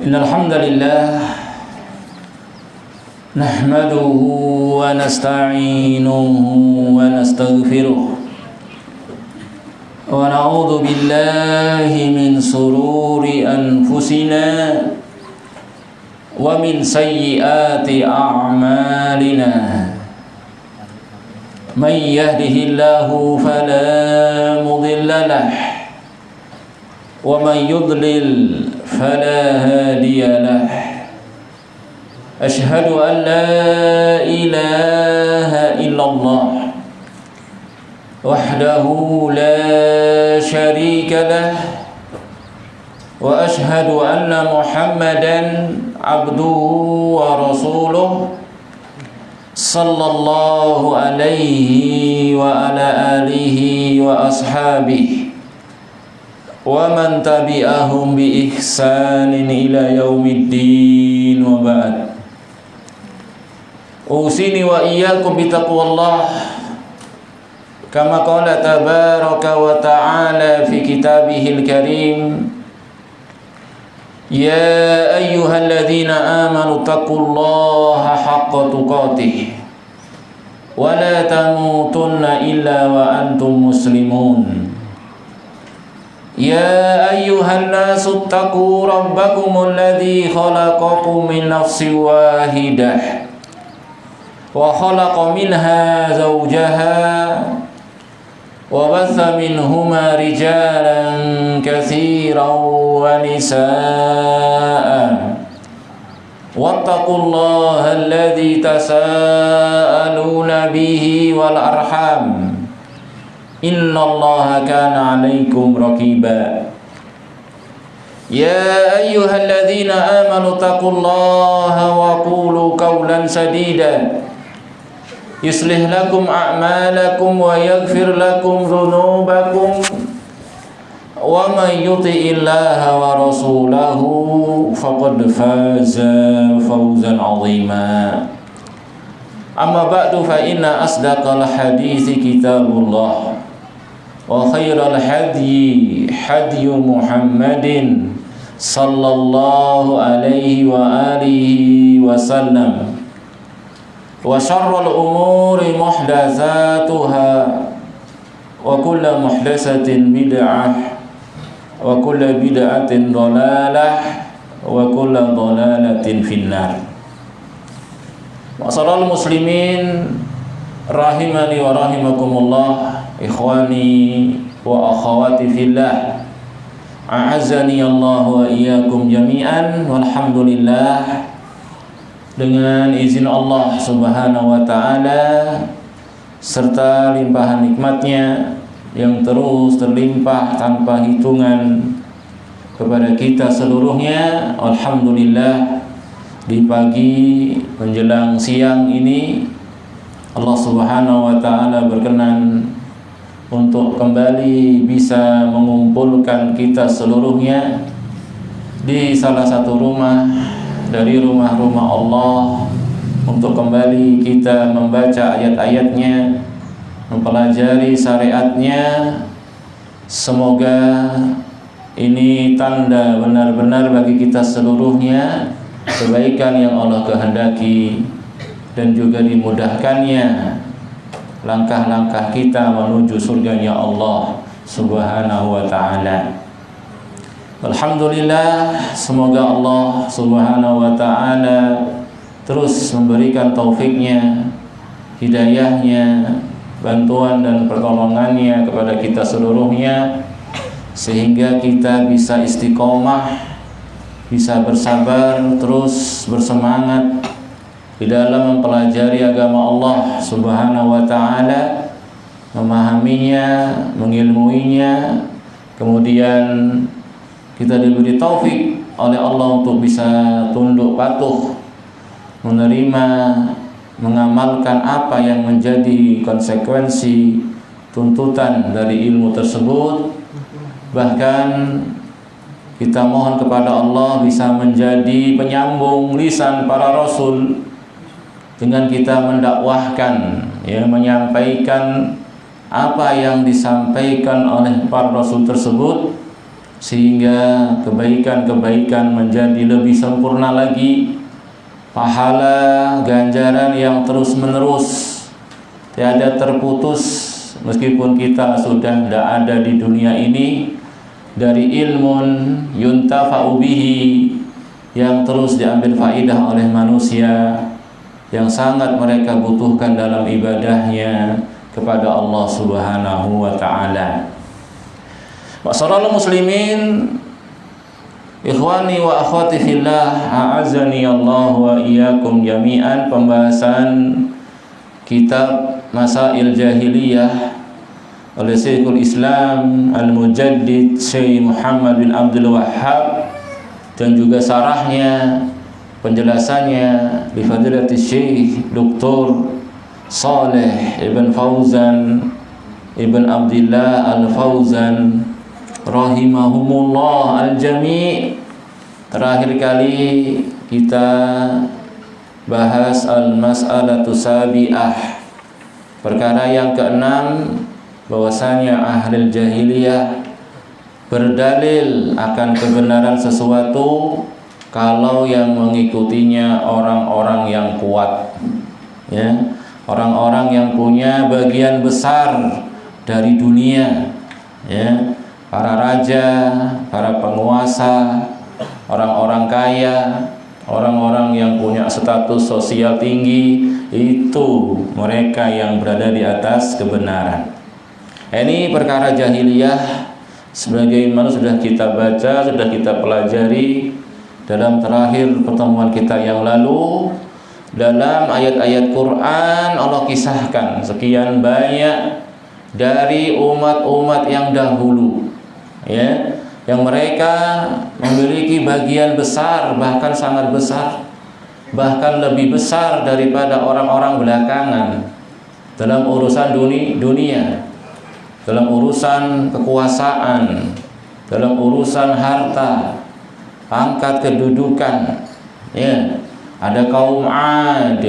Innal hamdalillah nahmaduhu wa nasta'inuhu wa nastaghfiruh wa na'udzu billahi min sururi anfusina wa min sayyiati a'malina. Man yahdihillahu fala mudilla lahu wa man yudlil fala hadiya lahu. Ashhadu an la ilaha illallah wahdahu la syarika lah wa ashhadu anna Muhammadan abduhu wa rasuluh sallallahu alaihi wa ala alihi wa ashabihi wa man tabi'ahum bi ihsanin ila yaumiddin wa ba'd. Usini wa iyyakum bi taqwallah kama qala tabaraka wa ta'ala fi kitabihil karim. Ya ayyuhalladzina amanu taqullaha haqqa tuqatih wa la tamutunna illa wa antum muslimun. Ya ayyuhan nasu taqu rabbakumul ladzi khalaqakum min nafsin wahidah wa khalaqa minha zawjaha wa batha minhuma rijalan katsiran wa nisaa wattaqullaha alladzi tasaaluna bihi wal arham innallaha kana 'alaikum raqiba. Ya ayyuhalladzina amanu taqullaha wa qulu qawlan sadida yuslih lakum a'malakum wa yaghfir lakum dhunubakum wa man yuti'illaha wa rasulahu faqad faza fawzan 'azima. Amma ba'du fa inna asdaqal hadithi kitabullah wa khairal hadyi hadyu Muhammadin sallallahu alaihi wa alihi wa sallam wa syarrul umuri muhdatsatuha wa kullu muhdatsatin bid'ah wa kullu bid'atin dhalalah wa kullu dhalalatin finnar. Ma'asyiral muslimin rahimani wa rahimakumullah, ikhwani wa akhawati fillah, a'azzani Allah wa iyyakum jami'an. Walhamdulillah, dengan izin Allah subhanahu wa ta'ala serta limpahan nikmatnya yang terus terlimpah tanpa hitungan kepada kita seluruhnya, alhamdulillah, di pagi menjelang siang ini Allah subhanahu wa ta'ala berkenan untuk kembali bisa mengumpulkan kita seluruhnya di salah satu rumah dari rumah-rumah Allah untuk kembali kita membaca ayat-ayatnya, mempelajari syariatnya. Semoga ini tanda benar-benar bagi kita seluruhnya kebaikan yang Allah kehendaki dan juga dimudahkannya langkah-langkah kita menuju surganya Allah subhanahu wa ta'ala. Alhamdulillah, semoga Allah subhanahu wa ta'ala terus memberikan taufiknya, hidayahnya, bantuan dan pertolongannya kepada kita seluruhnya, sehingga kita bisa istiqomah, bisa bersabar, terus bersemangat di dalam mempelajari agama Allah subhanahu wa ta'ala, memahaminya, mengilmuinya, kemudian kita diberi taufik oleh Allah untuk bisa tunduk patuh, menerima, mengamalkan apa yang menjadi konsekuensi tuntutan dari ilmu tersebut. Bahkan kita mohon kepada Allah bisa menjadi penyambung lisan para rasul dengan kita mendakwahkan, menyampaikan apa yang disampaikan oleh para rasul tersebut sehingga kebaikan-kebaikan menjadi lebih sempurna lagi, pahala ganjaran yang terus-menerus tiada terputus meskipun kita sudah tidak ada di dunia ini, dari ilmun yuntafa'u bihi yang terus diambil faidah oleh manusia yang sangat mereka butuhkan dalam ibadahnya kepada Allah Subhanahu wa taala. Ma'asyiral muslimin, ikhwani wa akhwati fillah, a'azzani Allah wa iyyakum jami'an. Pembahasan kitab Masail Jahiliyah oleh Syekhul Islam Al-Mujaddid Syekh Muhammad bin Abdul Wahhab, dan juga sarahnya, penjelasannya bi fadilati Syekh Dr. Saleh Ibn Fauzan Ibn Abdullah Al-Fauzan rahimahumullah al-jami'. Terakhir kali kita bahas al-mas'alatu sabi'ah, perkara yang keenam, bahwasanya ahli jahiliyah berdalil akan kebenaran sesuatu kalau yang mengikutinya orang-orang yang kuat, ya, orang-orang yang punya bagian besar dari dunia, ya, para raja, para penguasa, orang-orang kaya, orang-orang yang punya status sosial tinggi, itu mereka yang berada di atas kebenaran. Ini perkara jahiliyah sebagaimana sudah kita baca, sudah kita pelajari dalam terakhir pertemuan kita yang lalu. Dalam ayat-ayat Quran Allah kisahkan sekian banyak dari umat-umat yang dahulu, ya, yang mereka memiliki bagian besar, bahkan sangat besar, bahkan lebih besar daripada orang-orang belakangan dalam urusan dunia, dalam urusan kekuasaan, dalam urusan harta, pangkat, kedudukan, ya. Ada kaum Ad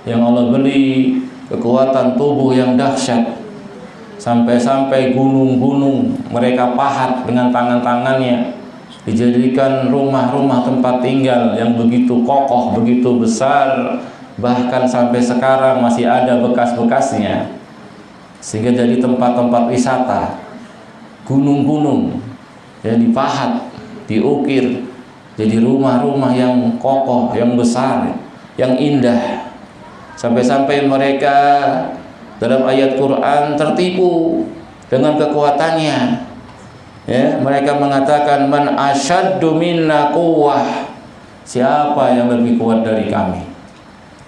yang Allah beri kekuatan tubuh yang dahsyat, sampai-sampai gunung-gunung mereka pahat dengan tangan-tangannya, dijadikan rumah-rumah tempat tinggal yang begitu kokoh, begitu besar, bahkan sampai sekarang masih ada bekas-bekasnya, sehingga jadi tempat-tempat wisata. Gunung-gunung yang dipahat, diukir, jadi rumah-rumah yang kokoh, yang besar, yang indah. Sampai-sampai mereka dalam ayat Quran tertipu dengan kekuatannya, ya, mereka mengatakan man asyaddu minna quwwah, siapa yang lebih kuat dari kami,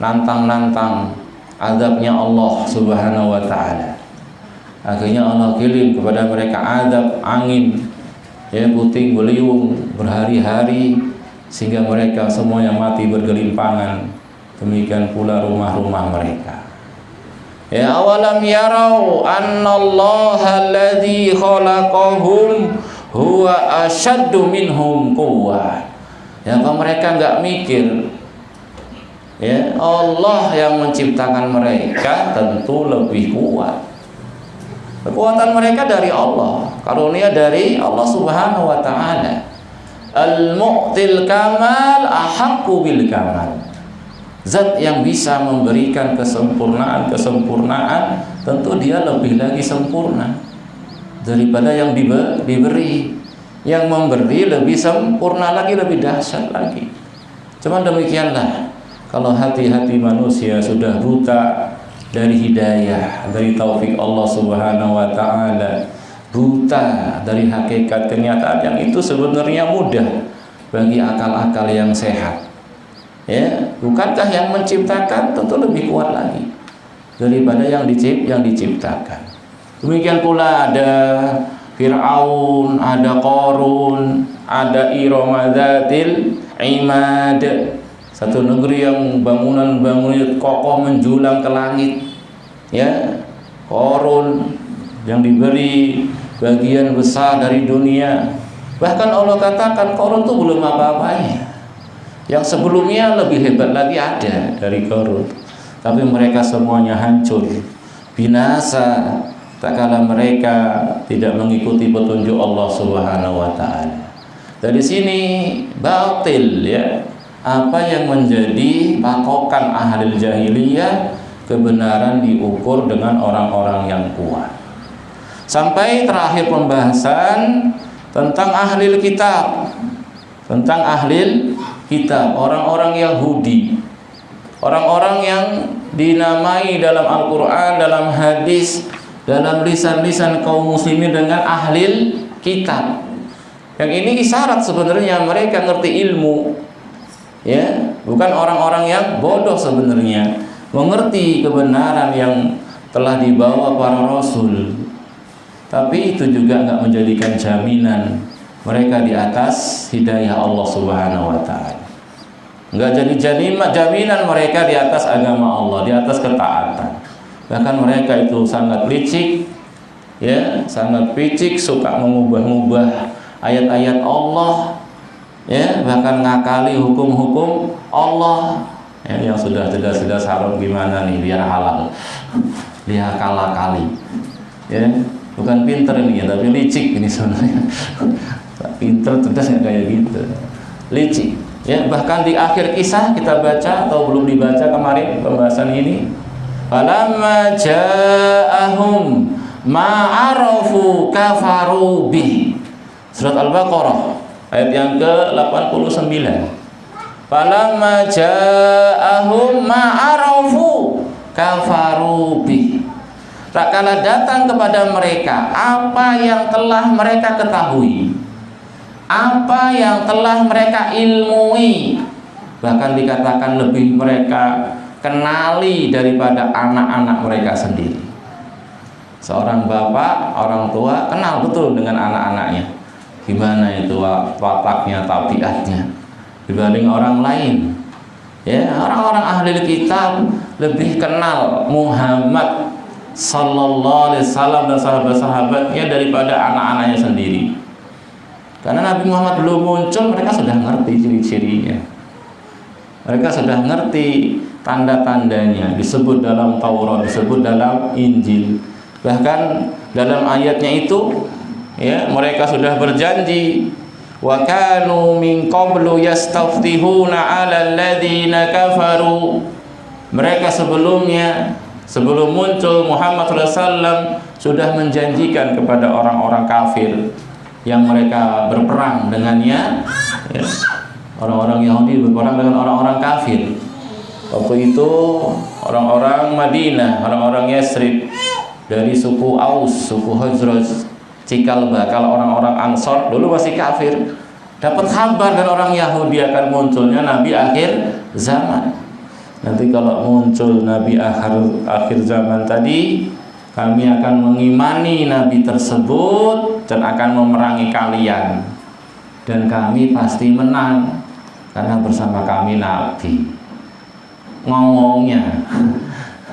nantang-nantang azabnya Allah Subhanahu wa taala. Akhirnya Allah kirim kepada mereka azab angin, ya, puting beliung berhari-hari, sehingga mereka semuanya mati bergelimpangan. Demikian pula rumah-rumah mereka. Ya, awalam yarau annallaha alladzi khalaqahum huwa asyaddu minhum quwwah. Ya, apa mereka enggak mikir, ya, Allah yang menciptakan mereka tentu lebih kuat. Kekuatan mereka dari Allah, karunia dari Allah Subhanahu wa taala. Al-mu'til kamal ahaqqu bil kamal. Zat yang bisa memberikan kesempurnaan tentu dia lebih lagi sempurna daripada yang diberi. Yang memberi lebih sempurna lagi, lebih dahsyat lagi. Cuman demikianlah, kalau hati-hati manusia sudah buta dari hidayah, dari taufik Allah Subhanahu wa taala, buta dari hakikat kenyataan yang itu sebenarnya mudah bagi akal-akal yang sehat. Ya, bukankah yang menciptakan tentu lebih kuat lagi daripada yang diciptakan. Demikian pula ada Fir'aun, ada Qarun, ada Iromadzatil Imad, satu negeri yang bangunan-bangunan kokoh menjulang ke langit, ya. Qarun yang diberi bagian besar dari dunia, bahkan Allah katakan Qarun itu belum apa-apanya. Yang sebelumnya lebih hebat lagi ada dari Qarun, tapi mereka semuanya hancur, binasa, tak kala mereka tidak mengikuti petunjuk Allah Subhanahu wa taala. Dari sini batil ya, apa yang menjadi patokan ahli jahiliyah, kebenaran diukur dengan orang-orang yang kuat. Sampai terakhir pembahasan tentang ahli kitab, tentang ahli kitab, orang-orang Yahudi, orang-orang yang dinamai dalam Al-Quran, dalam hadis, dalam lisan-lisan kaum muslimin dengan ahli kitab. Yang ini isyarat sebenarnya mereka ngerti ilmu, ya, bukan orang-orang yang bodoh sebenarnya, mengerti kebenaran yang telah dibawa para rasul. Tapi itu juga nggak menjadikan jaminan mereka di atas hidayah Allah Subhanahu wa taala. Nggak jadi jaminan mereka di atas agama Allah, di atas ketaatan. Bahkan mereka itu sangat licik, ya, sangat picik, suka mengubah-ubah ayat-ayat Allah, ya, bahkan ngakali hukum-hukum Allah, ya, yang sudah jelas-jelas haram gimana nih biar halal, dia kalah kali, ya. Bukan pinter ini ya, tapi licik ini sebenarnya. Pinter cerdas nggak kayak gitu, licik. Ya, bahkan di akhir kisah kita baca atau belum dibaca kemarin pembahasan ini. Falamma ja'ahum ma'arafu kafaru bih. Surat Al-Baqarah ayat yang ke-89. Falamma ja'ahum ma'arafu kafaru bih. Tak kala datang kepada mereka apa yang telah mereka ketahui, apa yang telah mereka ilmui, bahkan dikatakan lebih mereka kenali daripada anak-anak mereka sendiri. Seorang bapak, orang tua kenal betul dengan anak-anaknya, gimana itu wataknya, tabiatnya dibanding orang lain. Ya, orang-orang ahli kitab lebih kenal Muhammad Sallallahu Alaihi Wasallam dan sahabat-sahabatnya daripada anak-anaknya sendiri. Karena Nabi Muhammad belum muncul, mereka sudah ngerti ciri-cirinya. Mereka sudah ngerti tanda-tandanya, disebut dalam Taurat, disebut dalam Injil. Bahkan dalam ayatnya itu, ya, mereka sudah berjanji, wa kanu min qablu yastaftihuna 'alal ladzina kafaru. Mereka sebelumnya, sebelum muncul Muhammad SAW, sudah menjanjikan kepada orang-orang kafir yang mereka berperang dengannya, ya, orang-orang Yahudi berperang dengan orang-orang kafir. Waktu itu orang-orang Madinah, orang-orang Yasrib dari suku Aus, suku Khazraj, cikal bakal orang-orang Ansor dulu masih kafir, dapat kabar dari orang Yahudi akan munculnya Nabi akhir zaman. Nanti kalau muncul Nabi akhir zaman tadi, kami akan mengimani Nabi tersebut dan akan memerangi kalian, dan kami pasti menang karena bersama kami Nabi. Ngomongnya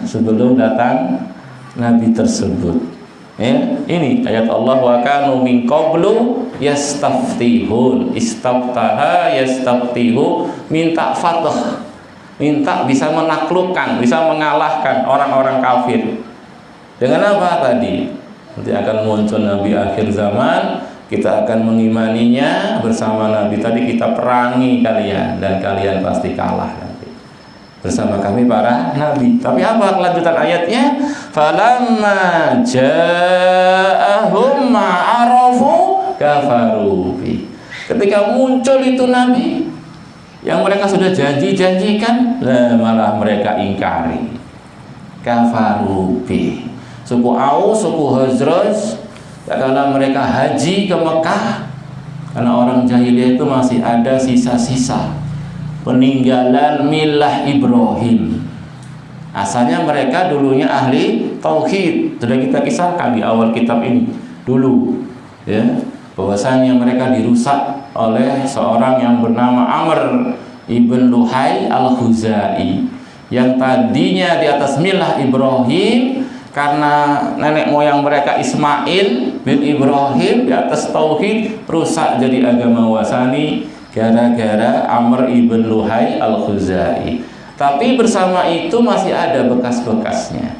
sebelum datang Nabi tersebut. Ya, ini ayat Allah, wa kanu min qablu yastaftihun. Istaftaha yastaftihu, minta fatah, minta bisa menaklukkan, bisa mengalahkan orang-orang kafir. Dengan apa tadi? Nanti akan muncul Nabi akhir zaman, kita akan mengimaninya bersama Nabi tadi, kita perangi kalian dan kalian pasti kalah nanti bersama kami para nabi. Tapi apa kelanjutan ayatnya? Falamma ja'ahum ma'arafu kafaru bi. Ketika muncul itu nabi yang mereka sudah janjikan, malah mereka ingkari. Kafaru bi. Suku Aus, suku Khazraj, kalau mereka haji ke Mekah, karena orang jahiliyah itu masih ada sisa-sisa peninggalan milah Ibrahim. Asalnya mereka dulunya ahli tauhid, sudah kita kisahkan di awal kitab ini dulu, ya, bahwasanya mereka dirusak oleh seorang yang bernama Amr ibn Luhai al-Khuzai, yang tadinya di atas milah Ibrahim karena nenek moyang mereka Ismail bin Ibrahim di atas tauhid, rusak jadi agama wasani gara-gara Amr ibn Luhai al-Khuzai. Tapi bersama itu masih ada bekas-bekasnya.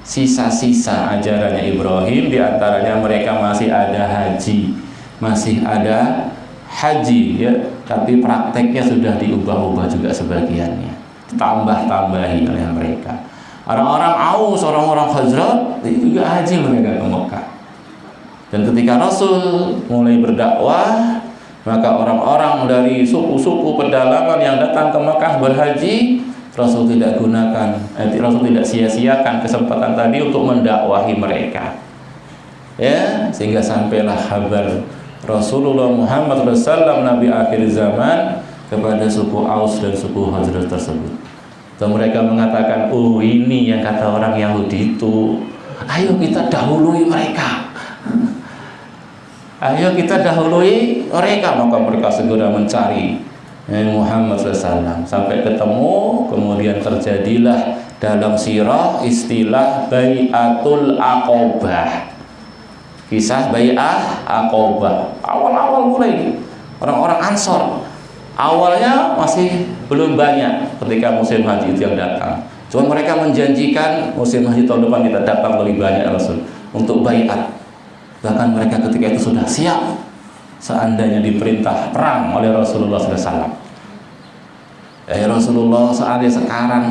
sisa-sisa ajarannya Ibrahim, diantaranya mereka masih ada haji ya, tapi prakteknya sudah diubah-ubah juga sebagiannya, ditambah-tambahi oleh mereka. Orang-orang Aus, orang-orang Khazraj juga haji mereka ke Mekah. Dan ketika Rasul mulai berdakwah, maka orang-orang dari suku-suku pedalaman yang datang ke Mekah berhaji, Rasul tidak sia-siakan kesempatan tadi untuk mendakwahi mereka. Ya, sehingga sampailah kabar Rasulullah Muhammad SAW, Nabi akhir zaman, kepada suku Aus dan suku Khazraj tersebut. Dan mereka mengatakan, oh ini yang kata orang Yahudi itu, ayo kita dahului mereka. Ayo kita dahului mereka. Maka mereka segera mencari Muhammad SAW sampai ketemu. Kemudian terjadilah dalam sirah istilah Bai'atul Aqobah. Kisah Bai'ah Aqobah. Awal-awal mulai orang-orang Ansor, awalnya masih belum banyak ketika musim haji itu yang datang. Cuma mereka menjanjikan musim haji tahun depan kita datang lebih banyak Rasul untuk bai'at. Bahkan mereka ketika itu sudah siap seandainya diperintah perang oleh Rasulullah SAW. Ya Rasulullah, seandainya sekarang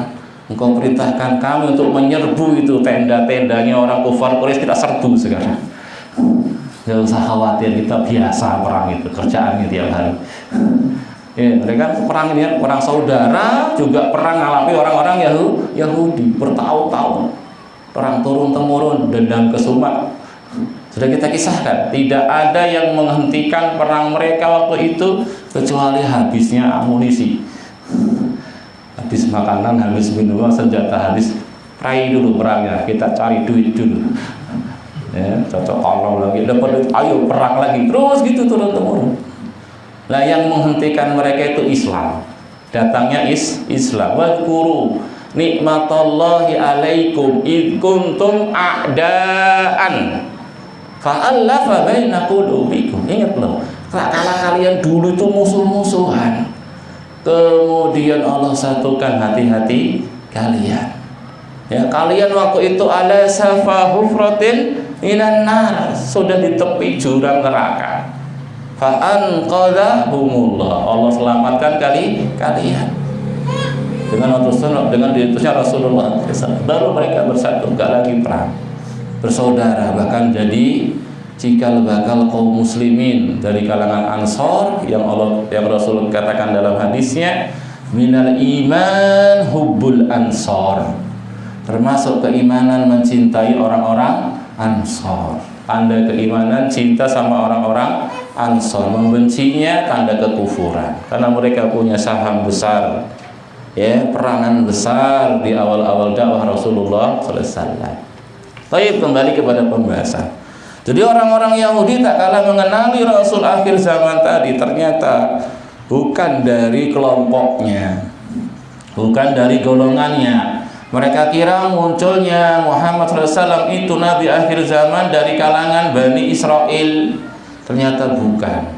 engkau perintahkan kami untuk menyerbu itu tenda-tendanya orang kufar Quraisy, kita serbu sekarang. Gak usah khawatir, kita biasa perang itu, kerjaannya tiap hari. Ya, mereka perang ini perang saudara, juga perang alami orang-orang Yahudi bertahun-tahun. Perang turun-temurun, dendam kesumat. Sudah kita kisahkan, tidak ada yang menghentikan perang mereka waktu itu kecuali habisnya amunisi, habis makanan, habis minuman, senjata habis. Prai dulu perangnya, kita cari duit dulu. Ya, cocok kalau lagi dapat duit, ayo perang lagi, terus gitu turun-temurun. Nah, yang menghentikan mereka itu Islam. Datangnya Islam. Wadhkuru nikmatallahi alaikum id kuntum a'daan fa'allafa baina qulubikum. Ingat loh, kala kalian dulu itu musuh-musuhan, kemudian Allah satukan hati-hati kalian. Ya, kalian waktu itu ala safa hufratin minan nar, sudah di tepi jurang neraka. Fa'anqadhahumullah, Allah selamatkan kalian dengan diutusnya Rasulullah. Baru mereka bersatu, gak lagi perang, bersaudara. Bahkan jadi cikal bakal kaum muslimin dari kalangan Ansor yang Rasul katakan dalam hadisnya, minal iman hubbul ansor, termasuk keimanan mencintai orang-orang Ansor. Tanda keimanan cinta sama orang-orang Ansor, membencinya tanda kekufuran, karena mereka punya saham besar, ya, peranan besar di awal-awal dakwah Rasulullah SAW. Baik, kembali kepada pembahasan. Jadi orang-orang Yahudi tak kalah mengenali Rasul akhir zaman tadi, ternyata bukan dari kelompoknya, bukan dari golongannya. Mereka kira munculnya Muhammad SAW itu Nabi akhir zaman dari kalangan Bani Israel. Ternyata bukan,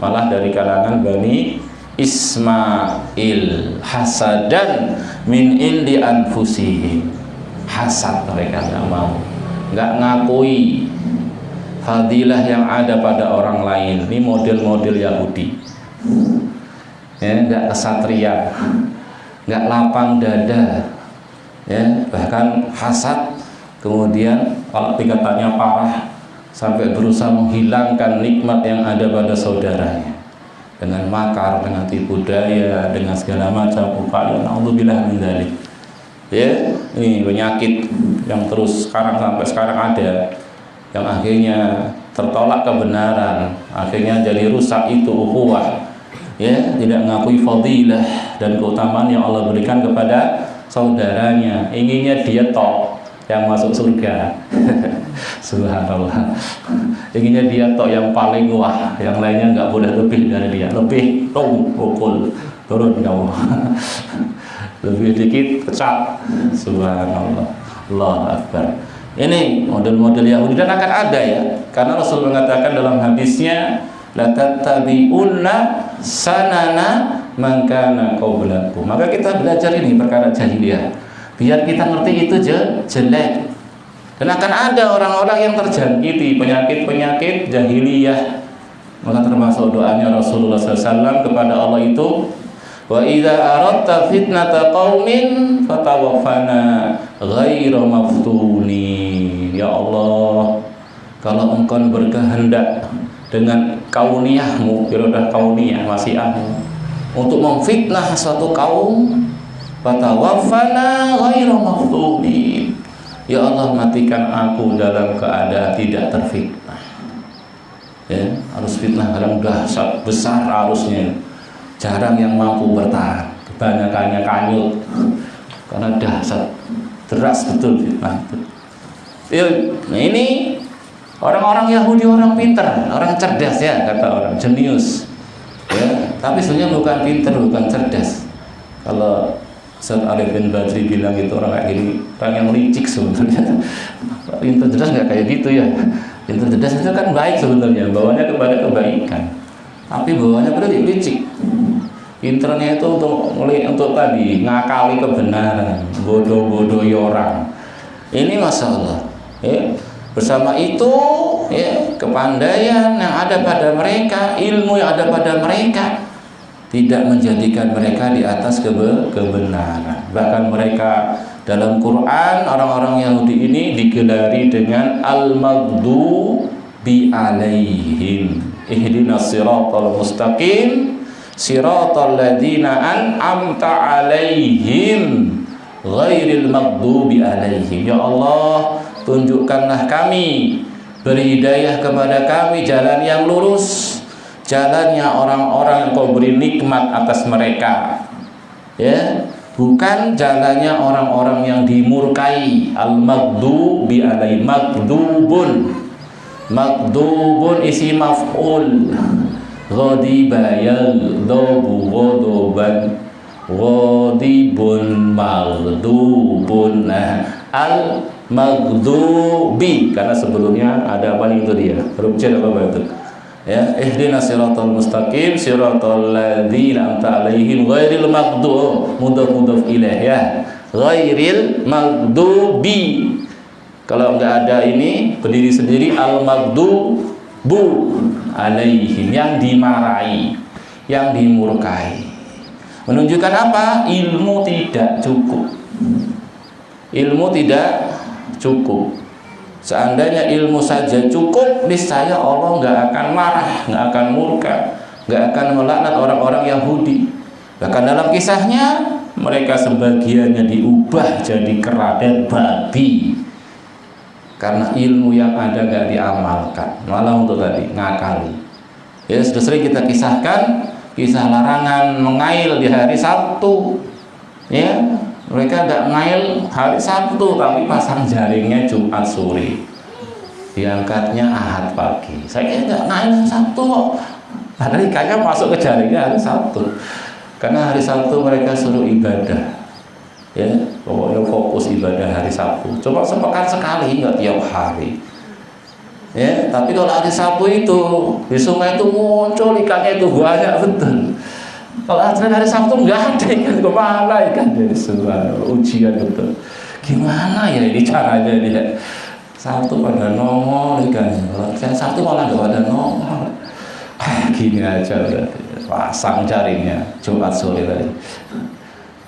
malah dari kalangan Bani Ismail. Hasadan min indi anfusihim. Hasad, mereka nggak mau, nggak ngakui fadilah yang ada pada orang lain. Ini model-model Yahudi, ya, nggak kesatria, nggak lapang dada, ya, bahkan hasad. Kemudian kalau tingkatannya parah, sampai berusaha menghilangkan nikmat yang ada pada saudaranya dengan makar, dengan tipu daya, dengan segala macam upaya. Na'udzubillah min dzalik. Ya, ini penyakit yang terus sampai sekarang ada, yang akhirnya tertolak kebenaran, akhirnya jadi rusak itu ukhuwah, ya, tidak mengakui fadilah dan keutamaan yang Allah berikan kepada saudaranya. Inginnya dia tok yang masuk surga. Subhanallah. Inginnya dia tok yang paling wah, yang lainnya nggak boleh lebih dari dia. Lebih pukul turun kamu. Lebih dikit pecat. Subhanallah. Allahu Akbar. Ini model-model Yahudi dan akan ada, ya, karena Rasul mengatakan dalam hadisnya, la tattabi'unna sanana man kana qablakum. Maka kita belajar ini perkara jahiliyah biar kita ngerti itu jelek. Dan akan ada orang-orang yang terjangkiti penyakit-penyakit jahiliyah. Maka termasuk doanya Rasulullah SAW kepada Allah itu, wa idza aradta fitnata qaumin fatawaffana ghaira maftunin. Ya Allah, kalau engkau berkehendak dengan kauniyahmu, iradah kauniyah masyiahmu, untuk memfitnah suatu kaum, fatawaffana ghaira maftunin. Ya Allah, matikan aku dalam keadaan tidak terfitnah. Ya, harus fitnah kadang dahsyat besar arusnya. Jarang yang mampu bertahan. Kebanyakannya kanyut. Karena dahsyat, deras betul fitnah itu. Ya, nah ini orang-orang Yahudi orang pintar, orang cerdas ya, kata orang jenius. Ya, tapi sebenarnya bukan pintar, bukan cerdas. Kalau Ustaz Arif bin Badri bilang itu orang kayak gini, orang yang licik sebenarnya. Pintar cerdas nggak kayak gitu ya. Pintar cerdas itu kan baik sebenarnya, bawanya kepada kebaikan. Tapi bawanya pada licik. Pinternya itu untuk tadi ngakali kebenaran, bodoh-bodohi orang. Ini Masya Allah. Ya. Bersama itu, ya, kepandaian yang ada pada mereka, ilmu yang ada pada mereka, tidak menjadikan mereka di atas kebenaran. Bahkan mereka dalam Quran, orang-orang Yahudi ini digelari dengan al-maghdubi alaihim. Ihdinas siratal mustaqim, siratal ladzina an'amta alaihim, ghairil maghdubi alaihim. Ya Allah, tunjukkanlah kami, beri hidayah kepada kami jalan yang lurus, jalannya orang-orang yang kau beri nikmat atas mereka, ya, bukan jalannya orang-orang yang dimurkai. Al-maghdubi alaihim, maghdubun isi maf'ul, ghadiba yaghdabu ghadaban, ghadibun maghdubun. Nah, al-maghdubi karena sebelumnya ada apa itu dia huruf C apa itu ya, ihdinas siratal mustaqim siratal ladzina an'amta alaihim ghairil maghdubi, mudhaf ilaih ya, ghairil maghdubi. Kalau enggak ada ini berdiri sendiri, al-maghdubu alaihim, yang dimarahi, yang dimurkai. Menunjukkan apa? Ilmu tidak cukup. Ilmu tidak cukup. Seandainya ilmu saja cukup, niscaya Allah nggak akan marah, nggak akan murka, nggak akan melaknat orang-orang Yahudi. Bahkan dalam kisahnya, mereka sebagiannya diubah jadi kera dan babi karena ilmu yang ada nggak diamalkan, malah untuk tadi ngakali. Ya, sudah sering kita kisahkan kisah larangan mengail di hari Sabtu. Ya, mereka nggak ngail hari Sabtu, tapi pasang jaringnya Jumat sore, diangkatnya Ahad pagi. Saya nggak ngail Sabtu kok, padahal ikannya masuk ke jaringnya hari Sabtu. Karena hari Sabtu mereka suruh ibadah, ya, pokoknya fokus ibadah hari Sabtu. Coba sepekan sekali, nggak tiap hari. Ya, tapi kalau hari Sabtu itu di sungai itu muncul ikannya itu banyak betul. Kalau hari Sabtu nggak ada ikan, kemana ikan dari semua ujian betul. Gimana ya ini caranya dia? Sabtu pada nongol ikannya, saya Sabtu malah nggak pada nongol. Gini aja udah pasang jaringnya Jumat sore tadi.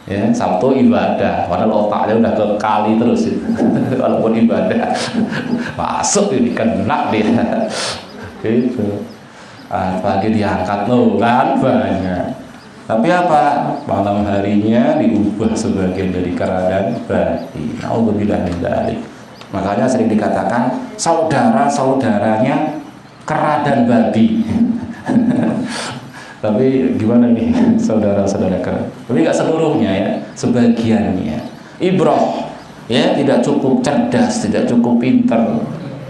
Ya, Sabtu ibadah, padahal otaknya udah ke kali terus itu. Walaupun ibadah masuk ini kena dia. Gitu. Pagi diangkat loh kan banyak. Tapi apa? Malam harinya diubah sebagian dari kera dan babi. Nauzubillah min dzalik. Makanya sering dikatakan saudara-saudaranya kera dan babi. Tapi gimana nih saudara-saudara kera? Tapi nggak seluruhnya ya, sebagiannya. Ibrah, ya, tidak cukup cerdas, tidak cukup pintar,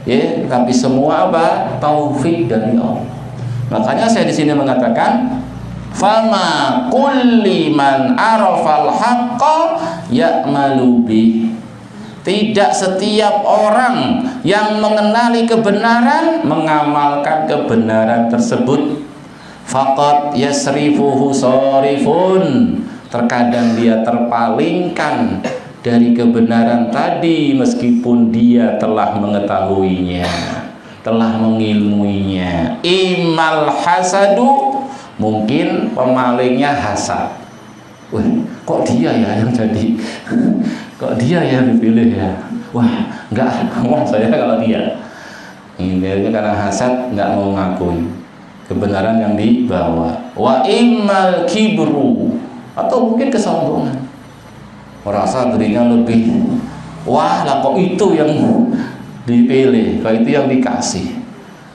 ya, tapi semua apa? Taufik dari Allah. Makanya saya di sini mengatakan, fama kulli man arafal haqqa ya'malu bih. Tidak setiap orang yang mengenali kebenaran mengamalkan kebenaran tersebut. Faqat yasrifuhu sarifun. Terkadang dia terpalingkan dari kebenaran tadi meskipun dia telah mengetahuinya, telah mengilmuinya. Imal hasadu, mungkin pemalingnya hasad. Wah, kok dia ya yang jadi? Kok dia yang dipilih ya? Wah, enggak, mau saya kalau dia. Ini karena hasad nggak mau ngakui kebenaran yang dibawa. Wa immal kibru, atau mungkin kesombongan. Merasa dirinya lebih, wah lah kok itu yang dipilih, kok itu yang dikasih.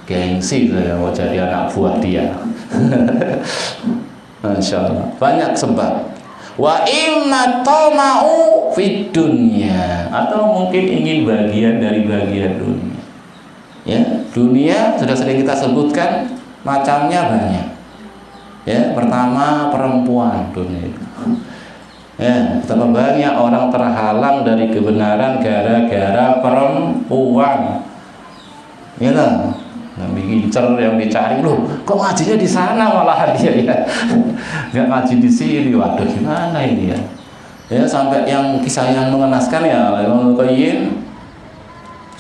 Gengsi saya mau jadi anak buah dia. Masya Allah, banyak sebab. Wa imma tama'u fid dunya, atau mungkin ingin bagian dari bagian dunia. Ya, dunia sudah sering kita sebutkan, macamnya banyak. Ya, pertama perempuan dunia itu. Ya, betapa banyak orang terhalang dari kebenaran gara-gara perempuan. Ya lah, yang diincar, yang dicari, loh, kok ngajinya di sana malahan dia ya, nggak ngaji di sini. Waduh, gimana ini ya? Ya, sampai yang kisah yang mengenaskan ya, Ibnu Qayyim,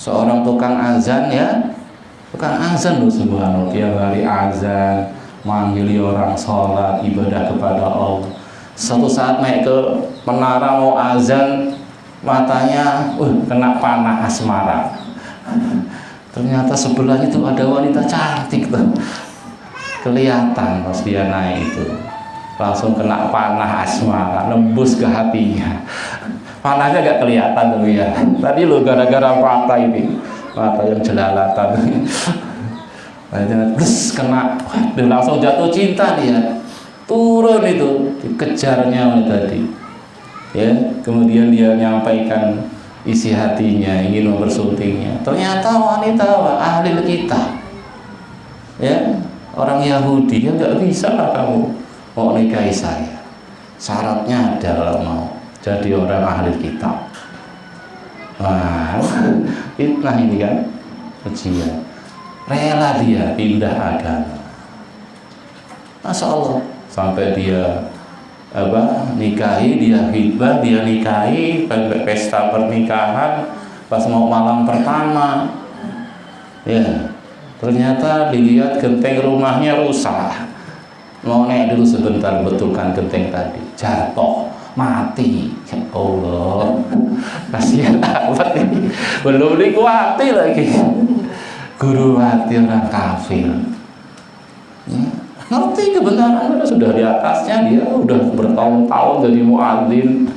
seorang tukang azan ya, tukang azan loh, subhanallah, tiap hari azan, manggili orang sholat, ibadah kepada Allah. Suatu saat naik ke menara mau azan, matanya kena panah asmara. Ternyata sebelahnya itu ada wanita cantik tuh, kelihatan pas dia naik itu, langsung kena panah asmara, nembus ke hatinya. Panahnya gak kelihatan tuh ya, tadi lo gara-gara mata ini, mata yang jelalatan. Terus kena, langsung jatuh cinta dia. Turun itu, dikejarnya oleh tadi. Ya, kemudian dia menyampaikan isi hatinya, ingin mempersuntingnya. Ternyata wanita ahli kitab. Ya, orang Yahudi, ya nggak bisa lah kamu mau nikahi saya. Syaratnya adalah mau jadi orang ahli kitab. Wah, fitnah ini kan, ujian. Rela dia pindah agama. Masya Allah. Sampai dia nikahi, dia khidbah, dia nikahi, pesta pernikahan, pas mau malam pertama, ya ternyata dilihat genteng rumahnya rusak. Mau naik dulu sebentar, betulkan genteng tadi, jatuh, mati. Ya Allah, kasihan amat ini, belum dikuati lagi. Guru hati orang kafir. Ya. Ngerti kebenaran, sudah di atasnya, dia udah bertahun-tahun jadi muadzin.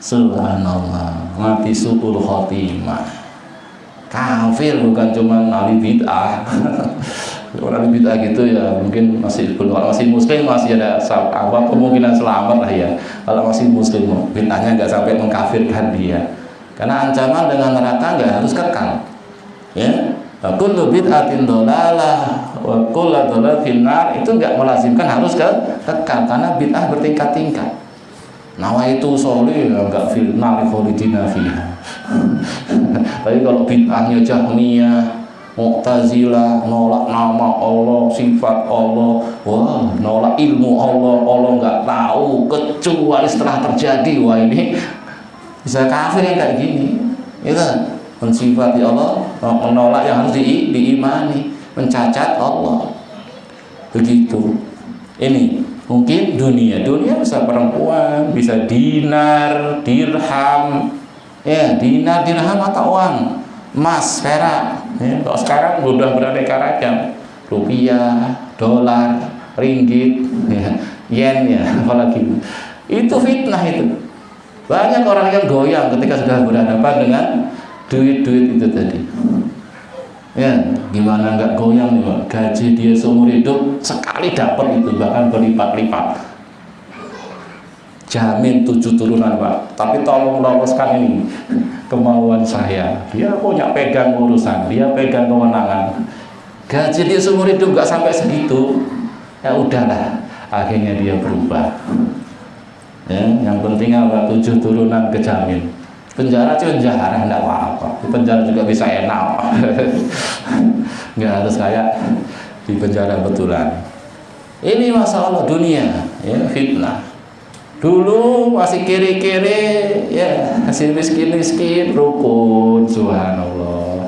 Subhanallah, mati su'ul khotimah. Kafir, bukan cuma ahli bid'ah. Orang ahli bid'ah gitu ya, mungkin masih muslim, masih ada kemungkinan selamat lah ya. Kalau masih muslim, bid'ahnya nggak sampai mengkafirkan dia. Karena ancaman dengan neraka nggak harus kekal. Ya, kullu bid'atin dhalalah wa kullu dhalalatin nar, itu enggak melazimkan harus kekal, karena bid'ah bertingkat-tingkat. Nawaitu sholih enggak fil nar khalidina fiha. Tapi kalau bid'ahnya Jahmiyah, Mu'tazilah, nolak nama Allah, sifat Allah, wah, nolak ilmu Allah, Allah enggak tahu kecuali setelah terjadi. Wah, ini bisa kafir yang kayak gini. Ya kan? Mensifati Allah, menolak yang harus diimani, mencacat Allah. Begitu. Ini mungkin dunia bisa perempuan, bisa dinar, dirham. Ya, dinar, dirham atau uang, emas, perak. Ya, kalau sekarang sudah beraneka ragam. Rupiah, dolar, ringgit, ya, yen ya, apalagi. Itu fitnah itu. Banyak orang yang goyang ketika sudah berhadapan dengan duit-duit itu tadi. Ya, gimana nggak goyang nih Pak? Gaji dia seumur hidup sekali dapat itu, bahkan berlipat-lipat. Jamin 7 turunan Pak. Tapi tolong loloskan ini kemauan saya. Dia punya pegang urusan, dia pegang kewenangan. Gaji dia seumur hidup nggak sampai segitu. Ya udahlah, akhirnya dia berubah. Ya, yang penting apa? 7 turunan kejamin. Penjara cuma penjara, enggak apa-apa. Di penjara juga bisa enak. Enggak harus kayak di penjara betulan. Ini masalah dunia, ya, fitnah. Dulu masih kiri-kiri, ya masih miskin-miskin, rukun, subhanallah,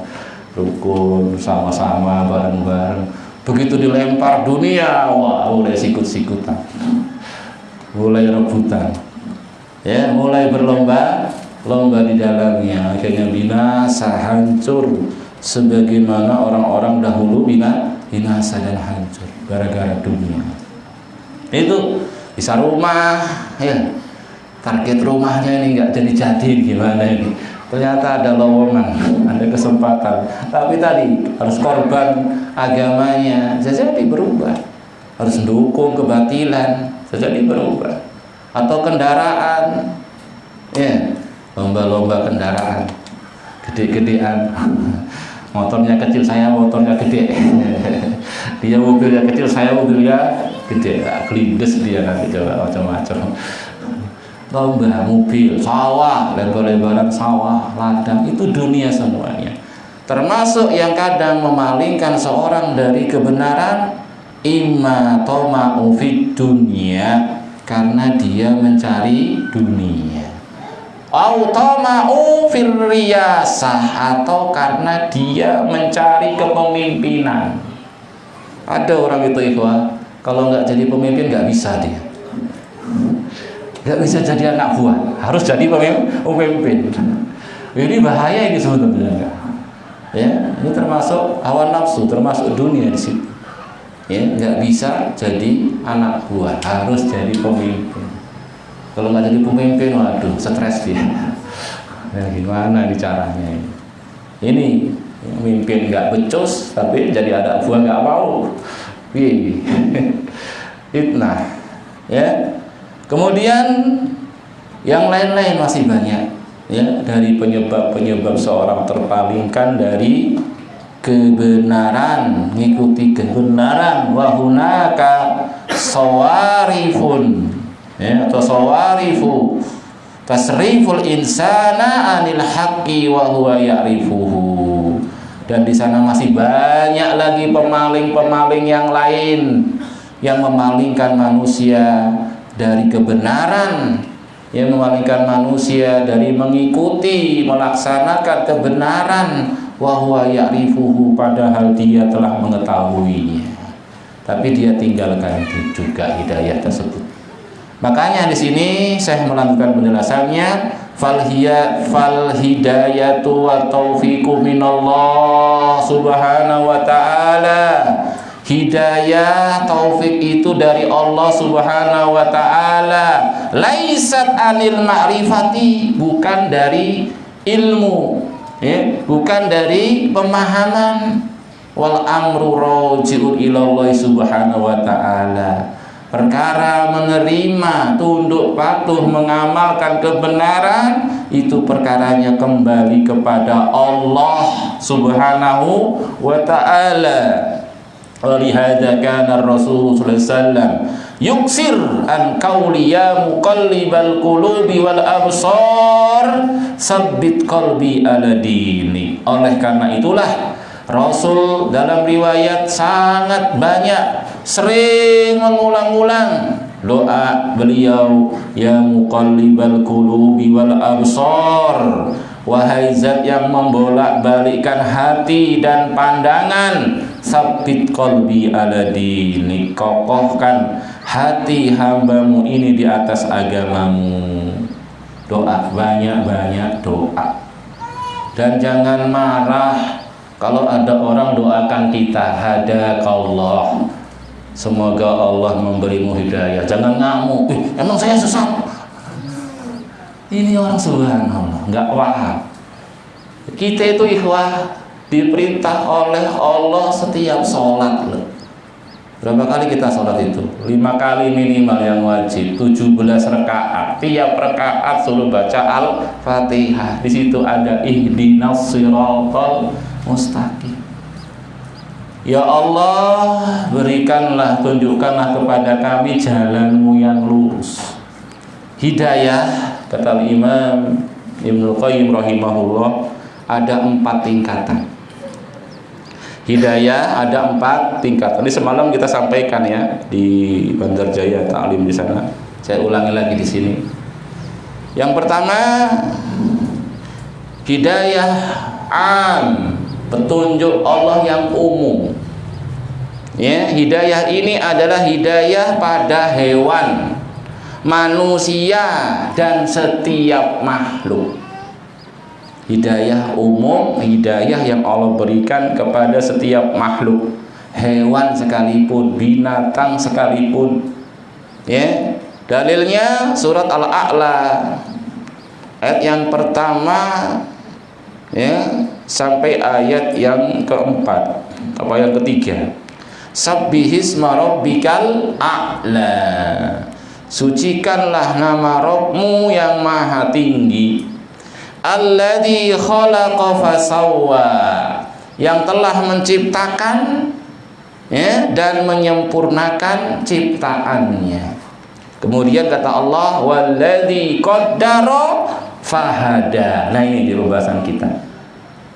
rukun sama-sama bareng-bareng. Begitu dilempar dunia, wah mulai sikut-sikutan, mulai rebutan, ya mulai berlomba di dalamnya, akhirnya binasa, hancur, sebagaimana orang-orang dahulu binasa dan hancur gara-gara dunia. Itu bisa rumah, ya target rumahnya ini nggak jadi gimana ini? Ternyata ada lowongan, ada kesempatan. Tapi tadi harus korban agamanya, jadi berubah. Harus dukung kebatilan, jadi berubah. Atau kendaraan, ya lomba-lomba kendaraan, gede-gedean. Motornya kecil, saya motornya gede. Dia mobilnya kecil, saya mobilnya gede. Kelindes dia nanti coba macam-macam. Lomba mobil, sawah, lebar-lebaran sawah, ladang, itu dunia semuanya. Termasuk yang kadang memalingkan seorang dari kebenaran, imma toma'u fid dunya, karena dia mencari dunia. Automa'u fir riyasah, atau karena dia mencari kepemimpinan. Ada orang itu ikhwah, kalau nggak jadi pemimpin nggak bisa dia, nggak bisa jadi anak buah, harus jadi pemimpin. Ini bahaya ini sebetulnya. Ya, ini termasuk hawa nafsu, termasuk dunia di situ. Ya, nggak bisa jadi anak buah, harus jadi pemimpin. Kalau nggak jadi pemimpin, waduh, stres dia. Nah, gimana nih caranya ini? Ini pemimpin nggak becus, tapi jadi anak buah nggak mau. Fitnah, ya. Kemudian yang lain-lain masih banyak, ya, dari penyebab-penyebab seorang terpalingkan dari kebenaran, mengikuti kebenaran. Wa hunaka sawarifun, ya, atau sawarifu tasriful insana anil haqqi wa huwa ya'rifuhu. Dan di sana masih banyak lagi pemaling-pemaling yang lain yang memalingkan manusia dari kebenaran, yang memalingkan manusia dari mengikuti, melaksanakan kebenaran. Wa huwa ya'rifuhu, padahal dia telah mengetahuinya, tapi dia tinggalkan juga hidayah tersebut. Makanya di sini saya melanjutkan penjelasannya, fal hidayatu wa taufiqu minallah subhanahu wa ta'ala. Hidayah, taufik itu dari Allah subhanahu wa ta'ala. Laisat anil ma'rifati, bukan dari ilmu, ya, bukan dari pemahaman. Wal amru raji'un ilallah subhanahu wa ta'ala. Perkara menerima, tunduk patuh, mengamalkan kebenaran, itu perkaranya kembali kepada Allah subhanahu wa ta'ala. Walihada kana Rasul sallallahu alaihi wasallam yuksir an qauli ya muqallibal qulubi wal absar sabbit qalbi ala dini. Oleh karena itulah Rasul dalam riwayat sangat banyak sering mengulang-ulang doa beliau, ya muqallibal qulubi wal absar, wahai zat yang membolak-balikkan hati dan pandangan, sabbit qalbi ala dini, kokohkan hati hambamu ini di atas agamamu. Doa, banyak-banyak doa. Dan jangan marah kalau ada orang doakan kita, hadakallah, semoga Allah memberimu hidayah. Jangan ngamuk, emang saya sesat. Ini orang subhanallah nggak paham. Kita itu ikhwah diperintah oleh Allah setiap sholat. Berapa kali kita sholat itu? 5 kali minimal yang wajib, 17 rakaat. Tiap rakaat suruh baca Al-Fatihah. Di situ ada ihdinas siratal mustaqim. Ya Allah, berikanlah, tunjukkanlah kepada kami jalanmu yang lurus. Hidayah, kata Imam Ibnu Qayyim rahimahullah, ada 4 tingkatan. Hidayah ada 4 tingkatan. Ini semalam kita sampaikan ya di Bandarjaya Ta'lim di sana. Saya ulangi lagi di sini. Yang pertama, hidayah am, petunjuk Allah yang umum. Ya, hidayah ini adalah hidayah pada hewan, manusia, dan setiap makhluk. Hidayah umum, hidayah yang Allah berikan kepada setiap makhluk, hewan sekalipun, binatang sekalipun. Ya, dalilnya surat Al-A'la ayat yang pertama ya sampai ayat yang keempat apa yang ketiga. Sabbihisma rabbikal a'la, sucikanlah nama Rabbmu yang maha tinggi. Alladzi khalaqa fasawwa, yang telah menciptakan ya dan menyempurnakan ciptaannya. Kemudian kata Allah, walladzi qaddara fahada. Nah, ini di pembahasan kita.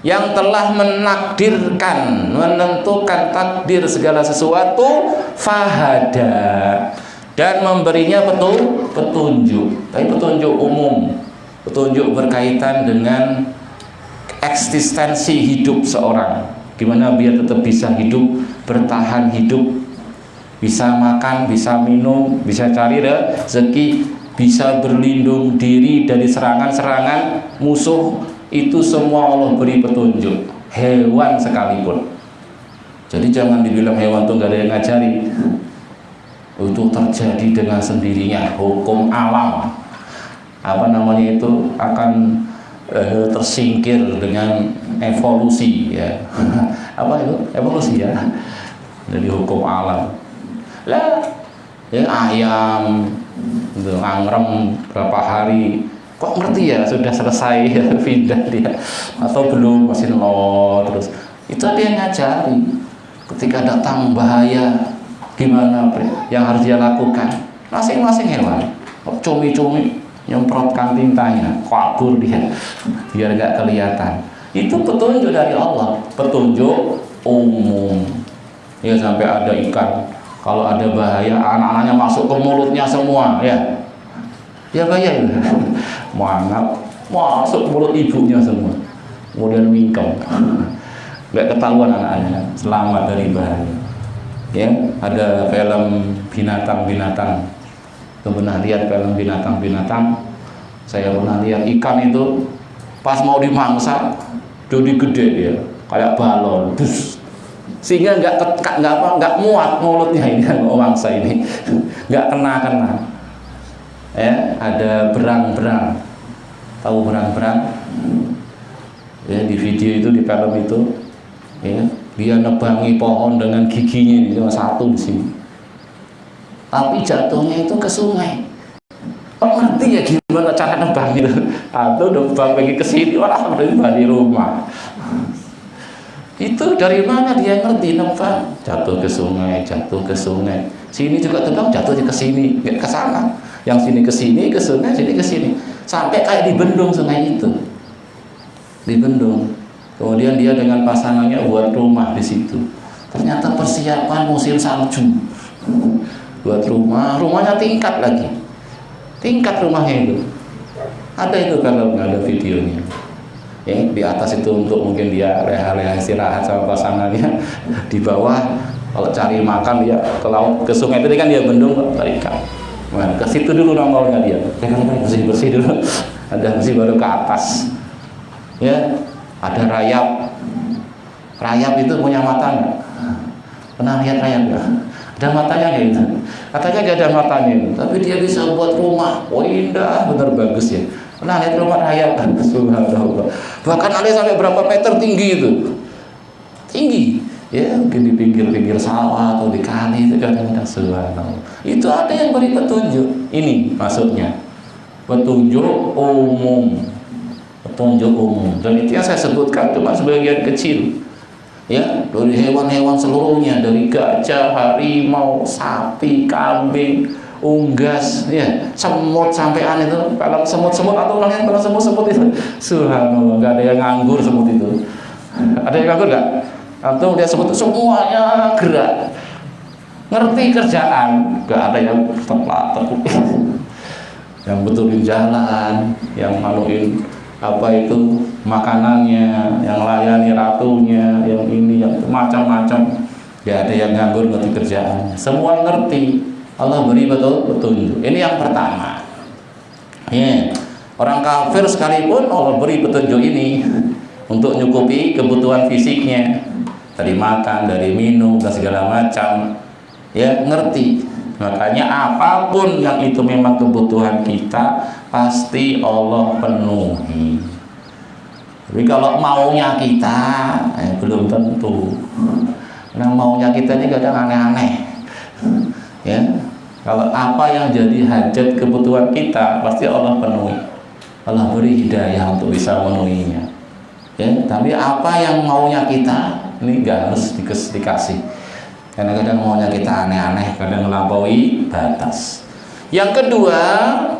Yang telah menakdirkan, menentukan takdir segala sesuatu, fahada, dan memberinya petunjuk. Tapi petunjuk umum, petunjuk berkaitan dengan eksistensi hidup seorang. Gimana biar tetap bisa hidup, bertahan hidup, bisa makan, bisa minum, bisa cari rezeki, bisa berlindung diri dari serangan-serangan musuh. Itu semua Allah beri petunjuk, hewan sekalipun. Jadi jangan dibilang hewan itu nggak ada yang ngajari. Itu terjadi dengan sendirinya, hukum alam. Apa namanya itu akan tersingkir dengan evolusi ya. Apa itu? Evolusi ya. Dari hukum alam. Lah, ya ayam itu angrem berapa hari kok ngerti ya sudah selesai ya, pindah dia atau belum masih terus. Itu ada yang ngajari. Ketika datang bahaya gimana yang harus dia lakukan. Masing-masing hewan cumi-cumi nyemprotkan tintanya, kabur dia biar nggak kelihatan. Itu petunjuk dari Allah, petunjuk umum. Ya sampai ada ikan kalau ada bahaya anak-anaknya masuk ke mulutnya semua ya. Ya bahaya itu. Masuk ke mulut ibunya semua. Kemudian mingkem. Enggak ketahuan anak-anaknya, selamat dari bahaya. Ya, ada film binatang-binatang. Saya pernah lihat film binatang-binatang. Saya pernah lihat ikan itu pas mau dimangsa jadi gede ya, kayak balon. Sehingga nggak muat mulutnya ini mangsa ini, nggak kena. Ya, ada berang-berang, tahu berang-berang? Ya, di video itu, di film itu, ya, dia nebangi pohon dengan giginya ini cuma satu di sini. Tapi jatuhnya itu ke sungai. Oh, ngerti ya gimana cara nebang itu? Atau nebang pergi ke sini, orang di rumah. Itu dari mana dia ngerti nebang? Jatuh ke sungai, jatuh ke sungai. Sini juga tebang, jatuh ke sini, nggak ke sana. Yang sini ke sini, ke sungai, sini ke sini. Sampai kayak dibendung sungai itu. Dibendung. Kemudian dia dengan pasangannya buat rumah di situ. Ternyata persiapan musim salju. Buat rumahnya tingkat lagi. Tingkat rumahnya itu. Ada itu kalau nggak ada videonya. Ya, di atas itu untuk mungkin dia leha-leha istirahat sama pasangannya. Di bawah kalau cari makan dia ke laut, ke sungai itu kan dia bendung cari ikan. Nah, ke situ dulu nongolnya dia. Bersih dulu. Ada bersih baru ke atas. Ya, ada rayap. Rayap itu punya mata nggak? Pernah lihat rayap nggak? Ada matanya kayak gitu. Katanya gak ada matanya, tapi dia bisa buat rumah. Oh indah, bener bagus ya. Pernah lihat rumah rayap? Subhanallah. Bahkan ada sampai berapa meter tinggi itu? Tinggi. Ya mungkin di pinggir-pinggir sawah atau di kali itu kadang-kadang. Subhanallah. Itu ada yang beri petunjuk. Ini maksudnya petunjuk umum. Petunjuk umum. Dan itu yang saya sebutkan cuma sebagian kecil. Ya, dari hewan-hewan seluruhnya, dari gajah, harimau, sapi, kambing, unggas, ya, semut sampean itu, kalau semut-semut atau orang yang kalau semut-semut itu, subhanallah, nggak ada yang nganggur semut itu. Ada yang nganggur nggak? Atau dia semut itu semuanya gerak. ngerti kerjaan, gak ada yang tepat, yang betulin jalan, yang maluin apa itu makanannya, yang layani ratunya, yang ini, yang macam-macam. Gak ada yang nganggur ngerti kerjaan, semua ngerti. Allah beri petunjuk. Ini yang pertama. Ya. Orang kafir sekalipun Allah beri petunjuk ini untuk nyukupi kebutuhan fisiknya, dari makan, dari minum, dan segala macam. Ya, ngerti. Makanya apapun yang itu memang kebutuhan kita, pasti Allah penuhi. Tapi kalau maunya kita, belum tentu. Nah, maunya kita ini kadang aneh-aneh. Ya, kalau apa yang jadi hajat kebutuhan kita, pasti Allah penuhi. Allah beri hidayah untuk bisa memenuhinya. Ya, tapi apa yang maunya kita, ini nggak harus dikasih. Kadang-kadang maunya kita aneh-aneh, kadang melampaui batas. Yang kedua,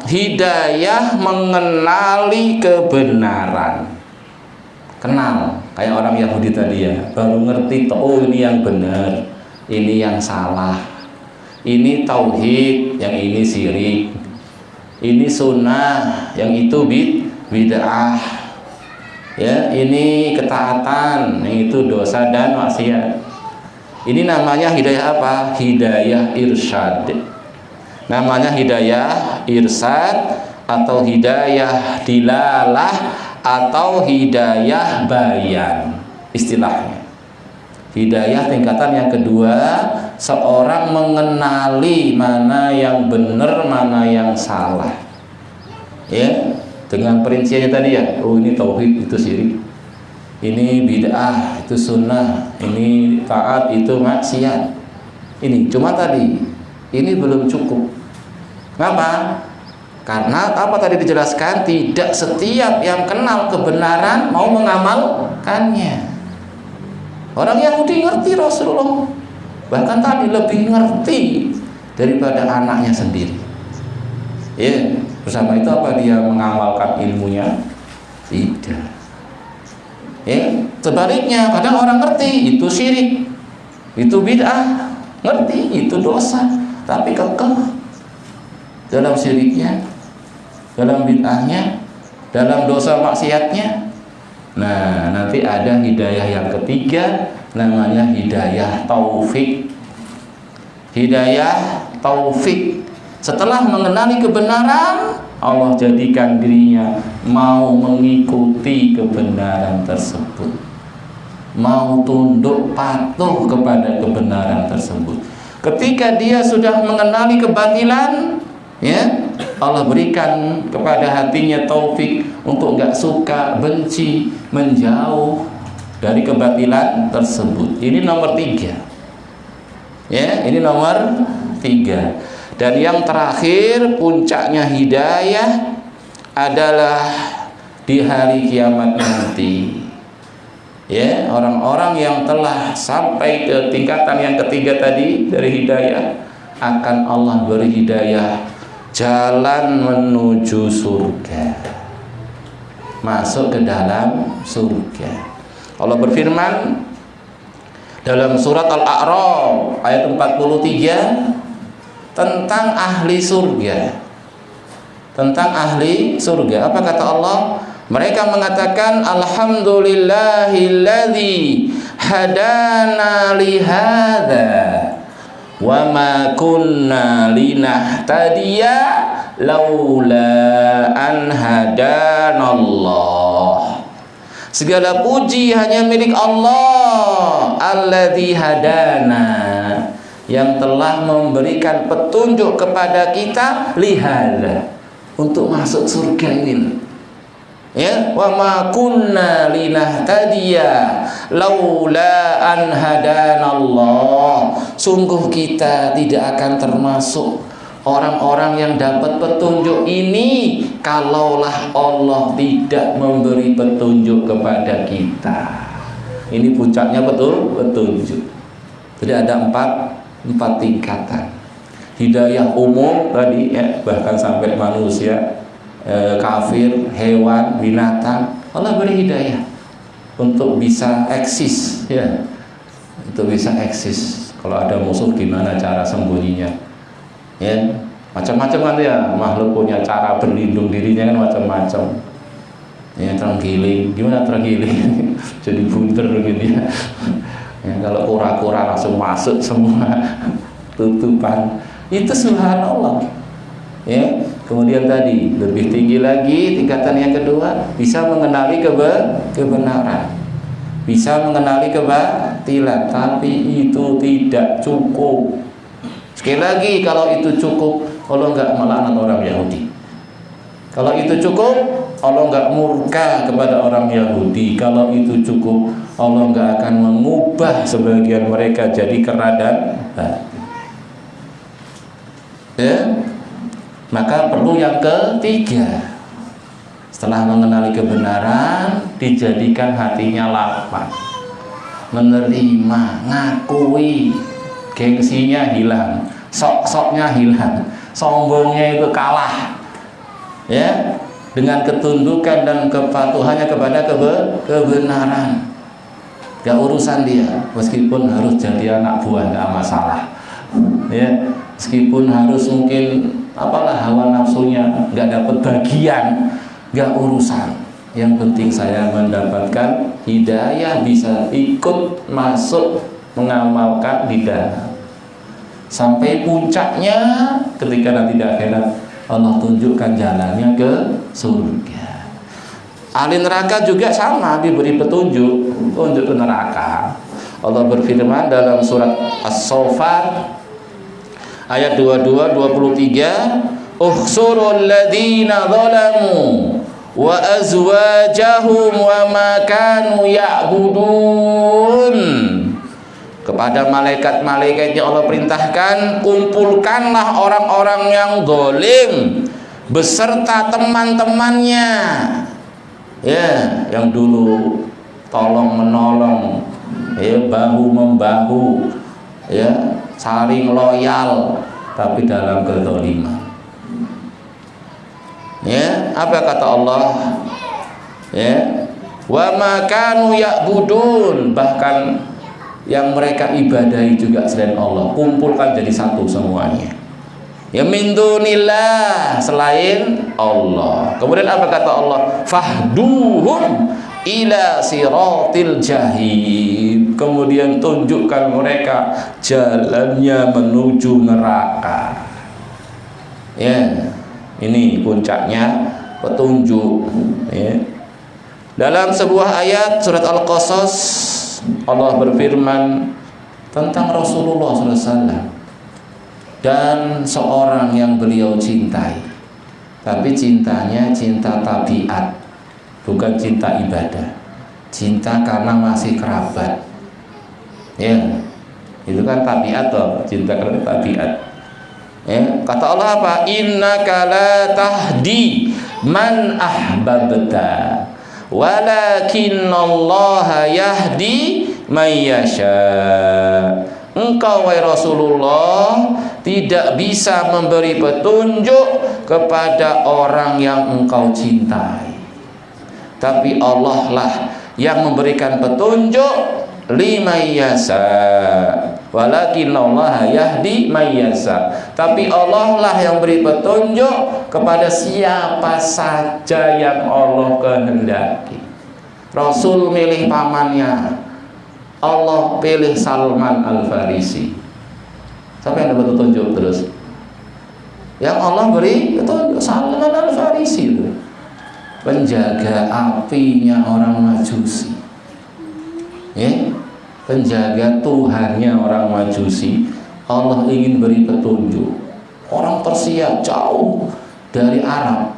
hidayah mengenali kebenaran. Kenal, kayak orang Yahudi tadi ya, baru ngerti, oh ini yang benar, ini yang salah, ini tauhid, yang ini syirik, ini sunnah, yang itu bid'ah, ya, ini ketaatan, yang itu dosa dan maksiat. Ini namanya hidayah apa? Hidayah irsyad. Namanya hidayah irsyad atau hidayah dilalah atau hidayah bayan istilahnya. Hidayah tingkatan yang kedua, seorang mengenali mana yang benar, mana yang salah. Ya, dengan perinciannya tadi ya. Oh, ini tauhid, itu syirik. Ini bid'ah, itu sunnah, ini taat, itu maksiat. Ini cuma tadi, ini belum cukup. Kenapa? Karena apa tadi dijelaskan, tidak setiap yang kenal kebenaran mau mengamalkannya. Orang Yahudi ngerti Rasulullah, bahkan tadi lebih ngerti daripada anaknya sendiri. Ya, bersama itu apa dia mengamalkan ilmunya? Tidak. Ya, sebaliknya kadang orang ngerti itu syirik, itu bid'ah, ngerti itu dosa, tapi kekeh dalam syiriknya, dalam bid'ahnya, dalam dosa maksiatnya. Nah, nanti ada hidayah yang ketiga, namanya hidayah taufik. Hidayah taufik, setelah mengenali kebenaran, Allah jadikan dirinya mau mengikuti kebenaran tersebut, mau tunduk patuh kepada kebenaran tersebut. Ketika dia sudah mengenali kebatilan, ya, Allah berikan kepada hatinya taufik untuk nggak suka, benci, menjauh dari kebatilan tersebut. Ini nomor 3. Ya, ini nomor 3. Dan yang terakhir, puncaknya hidayah adalah di hari kiamat nanti. Ya, orang-orang yang telah sampai ke tingkatan yang ketiga tadi dari hidayah, akan Allah beri hidayah jalan menuju surga, masuk ke dalam surga. Allah berfirman dalam surat Al-A'raf ayat 43 tentang ahli surga. Tentang ahli surga, apa kata Allah? Mereka mengatakan alhamdulillahilladzi hadana lihada wa ma kunna linahtadiya laula an hadanallah. Segala puji hanya milik Allah, alladzi hadana, yang telah memberikan petunjuk kepada kita lihada, untuk masuk surga ini. Ya, wa ma kunna linahtadiya laula an hadanallah. Sungguh kita tidak akan termasuk orang-orang yang dapat petunjuk ini kalaulah Allah tidak memberi petunjuk kepada kita. Ini puncaknya petunjuk. Jadi ada empat tingkatan. Hidayah umum tadi ya, bahkan sampai manusia, kafir, hewan, binatang, Allah beri hidayah untuk bisa eksis, ya, untuk bisa eksis. Kalau ada musuh gimana cara sembunyinya? Ya, macam-macam kan ya, makhluk punya cara berlindung dirinya kan macam-macam. Ya, terenggiling, gimana terenggiling? Jadi bunter gitu ya. Ya, kalau kura-kura langsung masuk semua tutupan. Itu subhanallah. Ya, kemudian tadi lebih tinggi lagi tingkatan yang kedua, bisa mengenali kebenaran. Bisa mengenali kebatilan, tapi itu tidak cukup. Sekali lagi, kalau itu cukup, Allah nggak melaknat orang Yahudi. Kalau itu cukup, Allah nggak murka kepada orang Yahudi. Kalau itu cukup, Allah nggak akan mengubah sebagian mereka jadi kera dan batu. Ya, maka perlu yang ketiga. Setelah mengenali kebenaran, dijadikan hatinya lapang, menerima, ngakui, gengsinya hilang, sok-soknya hilang, sombongnya itu kalah, ya, dengan ketundukan dan kepatuhannya kepada kebenaran. Gak urusan dia, meskipun harus jadi anak buah gak masalah, ya, meskipun harus mungkin apalah hawa nafsunya gak dapat bagian, gak urusan. Yang penting saya mendapatkan hidayah, bisa ikut masuk mengamalkan di dalam, sampai puncaknya ketika nanti di akhirat Allah tunjukkan jalannya ke surga. Ahli neraka juga sama, diberi petunjuk ke neraka. Allah berfirman dalam surat As-Saffat ayat 22-23, Ukhsurul ladina zalamu wa azwajahum wa ma kanu ya'budun. Kepada malaikat-malaikatnya Allah perintahkan, kumpulkanlah orang-orang yang zalim beserta teman-temannya, ya, yang dulu tolong menolong, ya, bahu membahu, ya, saling loyal, tapi dalam kezaliman. Ya, apa kata Allah? Ya, wa ma kanu ya'budun, bahkan yang mereka ibadahi juga selain Allah, kumpulkan jadi satu semuanya. Ya, min dunillah, selain Allah. Kemudian apa kata Allah? Fahduhum ila siratil jahim, kemudian tunjukkan mereka jalannya menuju neraka. Ya, ini puncaknya petunjuk, ya. Dalam sebuah ayat surat Al-Qasas, Allah berfirman tentang Rasulullah SAW dan seorang yang beliau cintai, tapi cintanya cinta tabiat, bukan cinta ibadah, cinta karena masih kerabat. Ya, itu kan tabiat toh, cinta karena tabiat. Ya, kata Allah apa? Innaka la tahdi man ahbabta walakinnallaha yahdi may yasha. Engkau wahai Rasulullah tidak bisa memberi petunjuk kepada orang yang engkau cintai, tapi Allah lah yang memberikan petunjuk liman yasha, walakinnallaha yahdi may yasha. Tapi Allah lah yang beri petunjuk kepada siapa saja yang Allah kehendaki. Rasul milih pamannya, Allah pilih Salman Al-Farisi. Siapa yang dapat petunjuk terus? Yang Allah beri petunjuk Salman Al-Farisi itu, penjaga apinya orang Majusi, ya, penjaga Tuhannya orang Majusi. Allah ingin beri petunjuk. Orang Persia jauh dari Arab.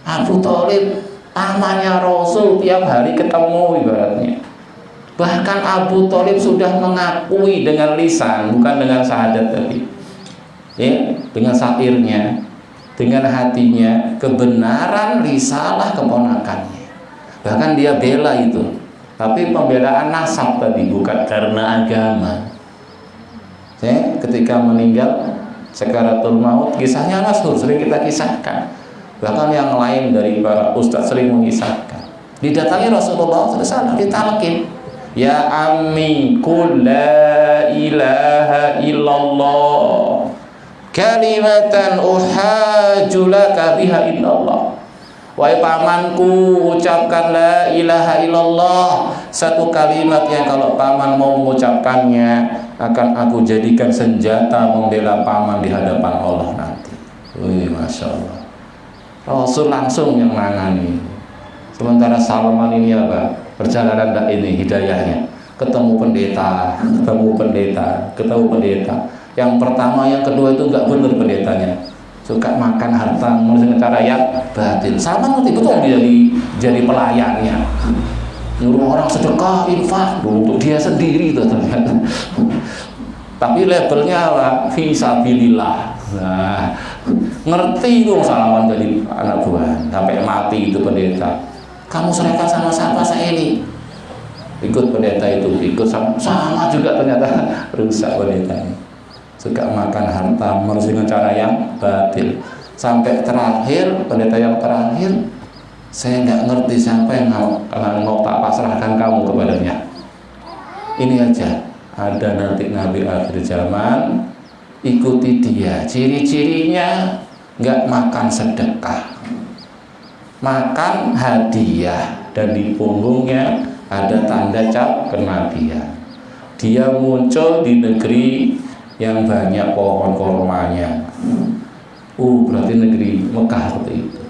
Abu Thalib pamannya Rasul, tiap hari ketemu ibaratnya. Bahkan Abu Thalib sudah mengakui dengan lisan, bukan dengan syahadat tadi, ya, dengan syairnya, dengan hatinya, kebenaran risalah keponakannya. Bahkan dia bela itu. Tapi pembelaan nasab tadi, bukan karena agama. Ya, ketika meninggal sakaratul maut, kisahnya masyhur, sering kita kisahkan. Bahkan yang lain dari para ustaz sering mengisahkan. Didatangi Rasulullah SAW, ditalkin, ya ammi qul la ilaha illallah kalimatan uhajju laka biha indallah. Wahai pamanku, ucapkan la ilaha illallah, satu kalimat yang kalau paman mau mengucapkannya akan aku jadikan senjata membela paman di hadapan Allah nanti. Wih, Masya Allah. Rasul langsung yang nangani. Sementara Salman ini apa? Perjalanan ini hidayahnya. Ketemu pendeta. Yang pertama, yang kedua itu nggak benar pendetanya. Suka makan harta dengan cara yang batil. Sama nanti betul dia jadi pelayannya, nyuruh orang sedekah, infak untuk dia sendiri itu ternyata. Tapi labelnya apa? Fisabilillah. Nah, ngerti dong Salman jadi anak buah sampai mati itu pendeta. Kamu serahkan sama siapa saya ini? Ikut pendeta itu, ikut sama juga ternyata rusak pendetanya. Suka makan harta dengan cara yang batil. Sampai terakhir, pendeta yang terakhir, saya nggak ngerti siapa yang mau tak pasrahkan kamu kepadanya. Ini aja, ada nanti Nabi akhir zaman, ikuti dia. Ciri-cirinya nggak makan sedekah, makan hadiah, dan di punggungnya ada tanda cap kenabian. Dia muncul di negeri yang banyak pohon kormanya. Berarti negeri Mekah seperti itu.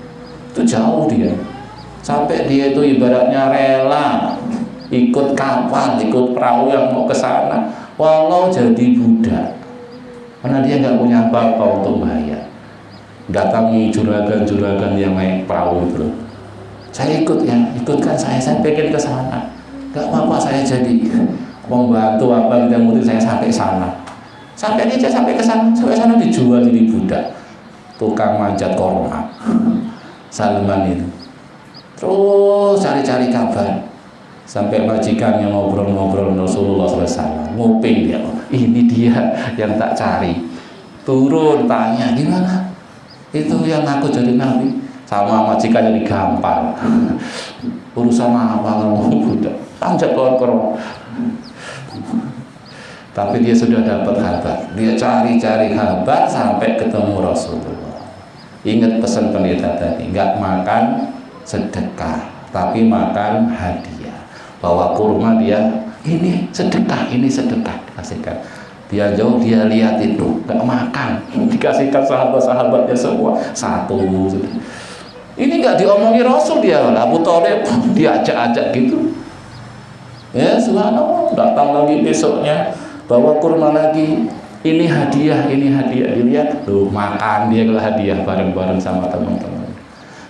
Itu jauh dia. Sampai dia itu ibaratnya rela ikut kapal, ikut perahu yang mau ke sana, walau jadi budak. Karena dia nggak punya apa-apa untuk bayar. Datangi juragan-juragan yang naik perahu itu. Saya ikut ya, ikutkan saya pengen ke sana. Nggak apa-apa, saya jadi membantu apa yang penting saya sampai sana. Sampai dia sampai ke sana, dijual jadi budak, tukang manjat korma. Salman itu terus cari-cari kabar, sampai majikannya ngobrol-ngobrol Rasulullah SAW, nguping dia, ini dia yang tak cari. Turun tanya, gimana? Itu yang aku jadi nabi. Sama majikannya digampar. Urusan apa kamu budak? Manjat korma. Tapi dia sudah dapat kabar. Dia cari-cari kabar sampai ketemu Rasulullah. Ingat pesan pendeta tadi, nggak makan sedekah, tapi makan hadiah. Bawa kurma dia, ini sedekah dikasihkan. Dia jauh, dia lihat itu, nggak makan, dikasihkan sahabat-sahabatnya semua satu. Ini nggak diomongi Rasul, dia Abu Thalib diajak-ajak gitu. Ya subhanallah, datang lagi besoknya, bawa kurma lagi, ini hadiah, dilihat, makan dia kalau hadiah bareng-bareng sama teman-teman.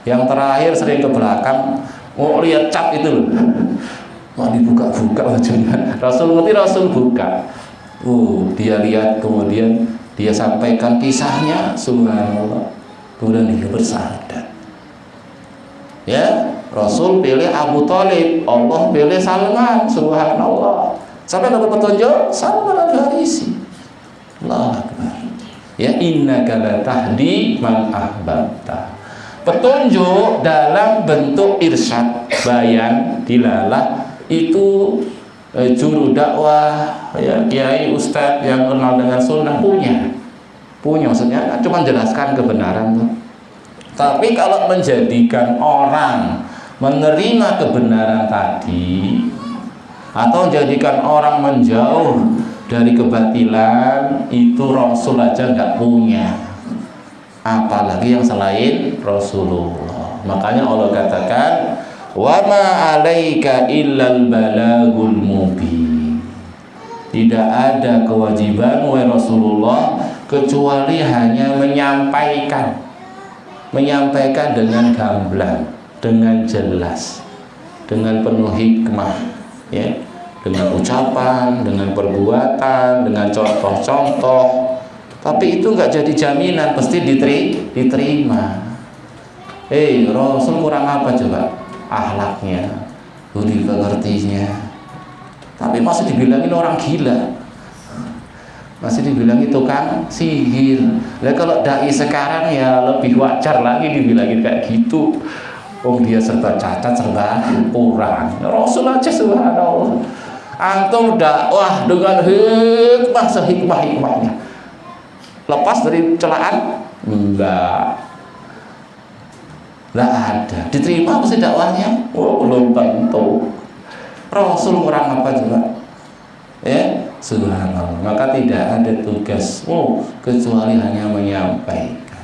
Yang terakhir sering ke belakang, mau lihat cap itu loh, mau dibuka-buka bajunya. Rasul ngerti, Rasul buka. Dia lihat, kemudian dia sampaikan kisahnya, subhanallah, kemudian dia bersyahadat. Ya, Rasul pilih Abu Thalib, Allah pilih Salman, subhanallah. Sampai dapat petunjuk Salman al-Farisi. Allahu Akbar. Ya, innaka la tahdi man ahbabta. Petunjuk dalam bentuk irsyad, bayan, dilalah, itu juru dakwah, ya, kiai, ustadz yang kenal dengan sunnah punya maksudnya cuma jelaskan kebenaran tuh. Tapi kalau menjadikan orang menerima kebenaran tadi, atau jadikan orang menjauh dari kebatilan, itu Rasul aja nggak punya, apalagi yang selain Rasulullah. Makanya Allah katakan, wa ma 'alaika illal balagul mubin. Tidak ada kewajiban wahai Rasulullah kecuali hanya menyampaikan dengan gamblang, dengan jelas, dengan penuh hikmah, ya, dengan ucapan, dengan perbuatan, dengan contoh-contoh. Tapi itu nggak jadi jaminan pasti diterima. Rasul kurang apa coba? Akhlaknya, budi pekertinya. Tapi masih dibilangin orang gila, masih dibilangin tukang sihir. Nah, kalau dai sekarang ya lebih wajar lagi dibilangin kayak gitu. Dia serba cacat, serba kurang. Rasul aja subhanallah, Antum dakwah dengan hikmah sehikmah-hikmahnya. Lepas dari celaan? Enggak ada. Diterima pasti dakwahnya? Oh, belum tentu. Rasul orang apa juga? Ya, subhanallah. Maka tidak ada tugas kecuali hanya menyampaikan.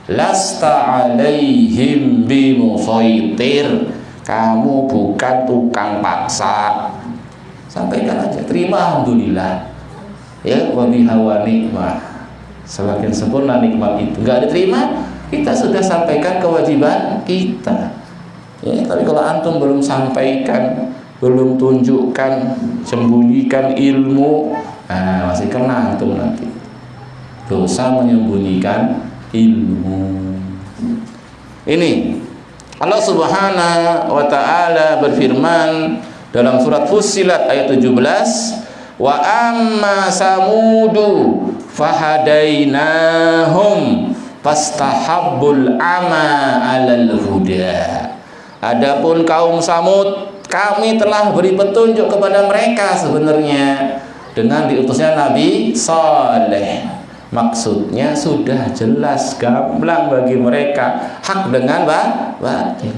Lasta alaihim bimusaitir. Kamu bukan tukang paksa. Sampaikan aja. Terima alhamdulillah. Ya, wa bihawa nikmah. Semakin sempurna nikmat itu. Enggak diterima, kita sudah sampaikan kewajiban kita. Ya, tapi kalau antum belum sampaikan, belum tunjukkan, sembunyikan ilmu, masih kena antum nanti. Dosa menyembunyikan ilmu. Ini Allah Subhanahu wa taala berfirman dalam surat Fussilat ayat 17, wa amma samudu fahadainahum fastahabbul ama 'alal huda. Adapun kaum Samud, kami telah beri petunjuk kepada mereka sebenarnya dengan diutusnya Nabi Saleh. Maksudnya sudah jelas gamblang bagi mereka hak dengan batil.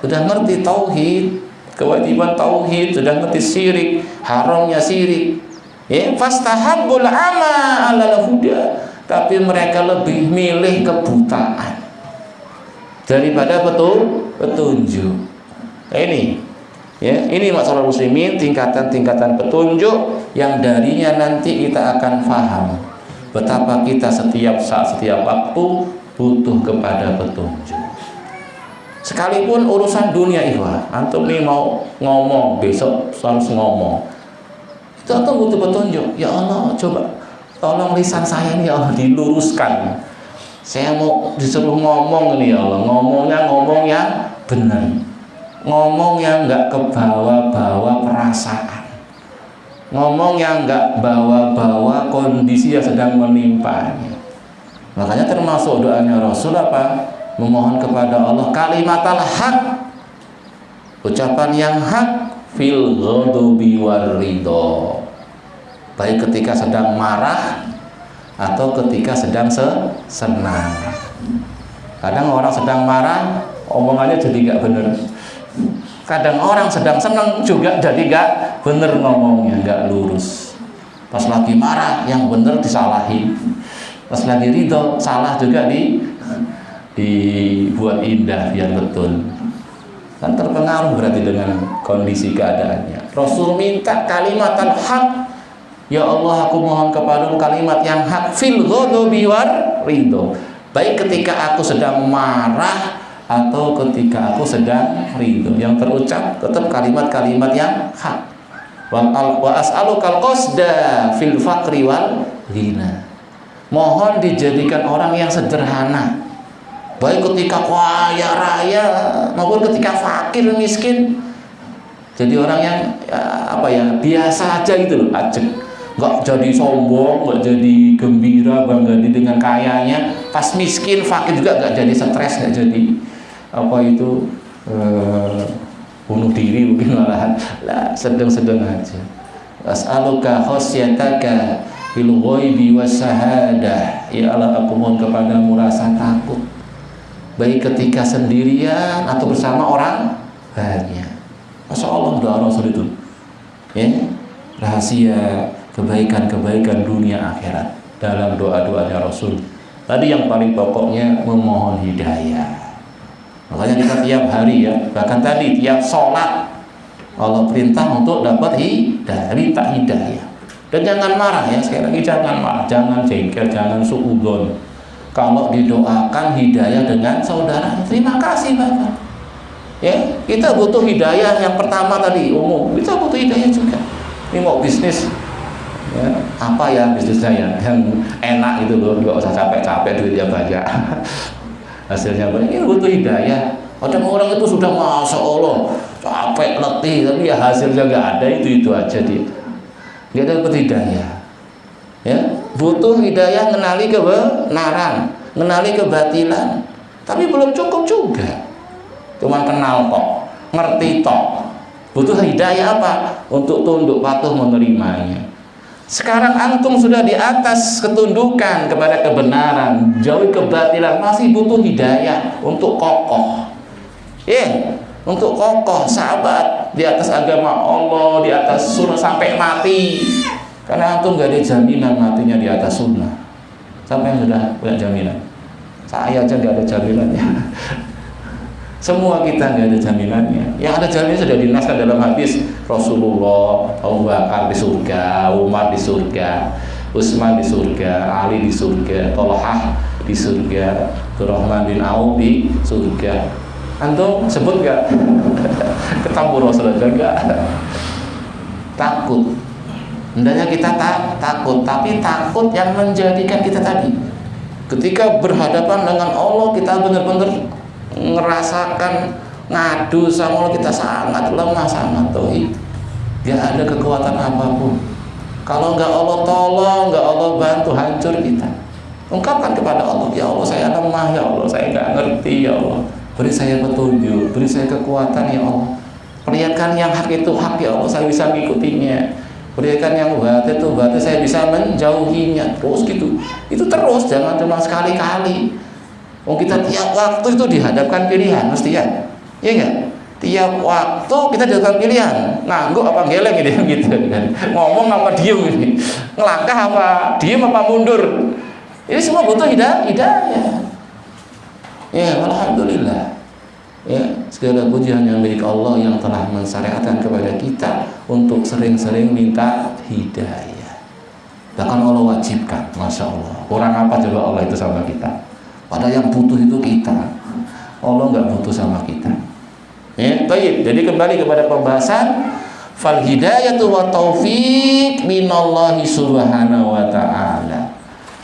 Sudah ngerti tauhid, kewajiban tauhid, sudah ngerti syirik, haramnya syirik. Ya, fastahabbul ama 'alal huda. Tapi mereka lebih milih kebutaan daripada petunjuk. Ini ya, ini masalah muslimin, tingkatan-tingkatan petunjuk yang darinya nanti kita akan paham betapa kita setiap saat, setiap waktu butuh kepada petunjuk. Sekalipun urusan dunia ikhwah, antum nih mau ngomong besok harus ngomong, itu antum butuh petunjuk. Ya Allah, coba tolong lisan saya nih ya Allah diluruskan. Saya mau disuruh ngomong nih ya Allah, ngomongnya ngomong yang benar, ngomong yang nggak kebawa-bawa perasaan, ngomong yang nggak bawa-bawa kondisi yang sedang menimpanya. Makanya termasuk doanya Rasul apa? Memohon kepada Allah kalimatal haq, ucapan yang hak, fil ghadabi war ridho, baik ketika sedang marah atau ketika sedang senang. Kadang orang sedang marah omongannya jadi nggak bener. Kadang orang sedang senang juga jadi nggak bener ngomongnya, nggak lurus. Pas lagi marah yang bener disalahin, pas lagi ridho salah juga dibuat indah biar betul. Kan terpengaruh berarti dengan kondisi keadaannya. Rasul minta kalimatan hak. Ya Allah, aku mohon kepadamu kalimat yang hak, fil ghadabi war ridho, baik ketika aku sedang marah atau ketika aku sedang ridho. Yang terucap tetap kalimat-kalimat yang hak. Wa as'alukal qasda fil faqri wal ghina. Mohon dijadikan orang yang sederhana, baik ketika kaya raya maupun ketika fakir miskin. Jadi orang yang biasa aja gitu loh, ajek, nggak jadi sombong, nggak jadi gembira bangga dengan kayanya. Pas miskin fakir juga nggak jadi stres, nggak jadi bunuh diri mungkin malahan. Lah, sedang-sedang aja. As'aluka khasyataka fil ghaibi wasyahadah. Ya Allah, aku mohon kepadamu rasa takut, baik ketika sendirian atau bersama orang banyak. Masya Allah, doa Rasul itu ya, rahasia kebaikan-kebaikan dunia akhirat dalam doa-doanya Rasul. Tadi yang paling pokoknya memohon hidayah. Makanya kita tiap hari ya, bahkan tadi tiap sholat Allah perintah untuk dapat hidayah, minta hidayah. Dan jangan marah ya, sekali lagi jangan marah, jangan jengkel, jangan suudzon. Kalau didoakan hidayah dengan saudara, terima kasih Bapak. Ya, kita butuh hidayah yang pertama tadi umum, kita butuh hidayah juga. Ini mau bisnis, ya, apa ya bisnisnya ya, yang enak gitu loh, nggak usah capek-capek duitnya banyak, hasilnya banyak. Ini butuh hidayah. Ada orang itu sudah masya Allah capek letih, tapi ya hasilnya nggak ada, itu aja dia. Dia dapat hidayah. Ya, butuh hidayah mengenali kebenaran, mengenali kebatilan, tapi belum cukup juga. Cuma kenal tok, ngerti tok, Butuh hidayah apa? Untuk tunduk patuh menerimanya. Sekarang antum sudah di atas ketundukan kepada kebenaran, jauhi kebatilan, masih butuh hidayah untuk kokoh. Untuk kokoh, sahabat di atas agama Allah, di atas sunnah sampai mati. Karena antum gak ada jaminan matinya di atas sunnah. Siapa yang sudah punya jaminan? Saya aja gak ada jaminannya. Semua kita nggak ada jaminannya. Yang ada jaminannya sudah dinaskan dalam hadis Rasulullah, Abu Bakar di surga, Umar di surga, Utsman di surga, Ali di surga, Thalhah di surga, Abdurrahman bin Auf di surga. Antum sebut nggak? Ketemu Rasulullah nggak? Takut. Hendaknya kita takut, tapi takut yang menjadikan kita tadi. Ketika berhadapan dengan Allah, kita benar-benar ngerasakan ngadu sama Allah, kita sangat lemah, sangat tauhid. Gak ada kekuatan apapun. Kalau nggak Allah tolong, nggak Allah bantu, hancur kita. Ungkapkan kepada Allah, ya Allah saya lemah, ya Allah saya nggak ngerti, ya Allah beri saya petunjuk, beri saya kekuatan, ya Allah perlihatkan yang hak itu hak, ya Allah saya bisa mengikutinya, perlihatkan yang batil itu batil, saya bisa menjauhinya. Terus gitu, itu terus, jangan cuma sekali-kali. Kita tiap waktu itu dihadapkan pilihan, mesti ya, iya nggak? Tiap waktu kita dihadapkan pilihan, ngangguk apa geleng gitu kan? Ngomong apa diem ini, ngelangkah apa diem apa mundur? Ini semua butuh hidayah. Ya, alhamdulillah. Ya, segala pujian yang milik Allah yang telah mensyariatkan kepada kita untuk sering-sering minta hidayah. Bahkan Allah wajibkan, masya Allah. Kurang apa coba Allah itu sama kita? Padahal yang butuh itu kita. Allah nggak butuh sama kita. Ya, baik. Jadi kembali kepada pembahasan fal hidayatu wa taufiq minallahi subhanahu wa ta'ala.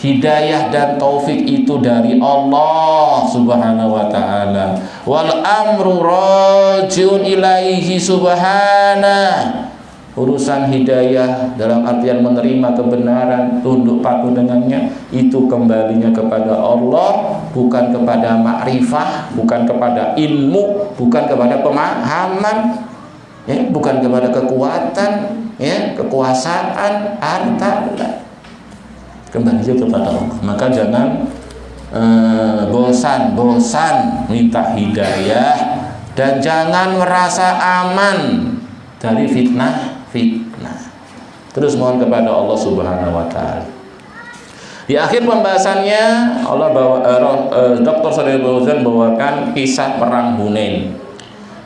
Hidayah dan taufik itu dari Allah subhanahu wa ta'ala. Wal amru rajiun ilaihi subhanahu. Urusan hidayah dalam artian menerima kebenaran, tunduk patuh dengannya, itu kembalinya kepada Allah, bukan kepada makrifah, bukan kepada ilmu, bukan kepada pemahaman, ya, bukan kepada kekuatan, ya, kekuasaan, harta. Kembalinya kepada Allah. Maka jangan bosan minta hidayah, dan jangan merasa aman dari fitnah. Terus mohon kepada Allah Subhanahu wa ta'ala. Di akhir pembahasannya Allah Dr. Shalih Fauzan bawakan kisah perang Hunain.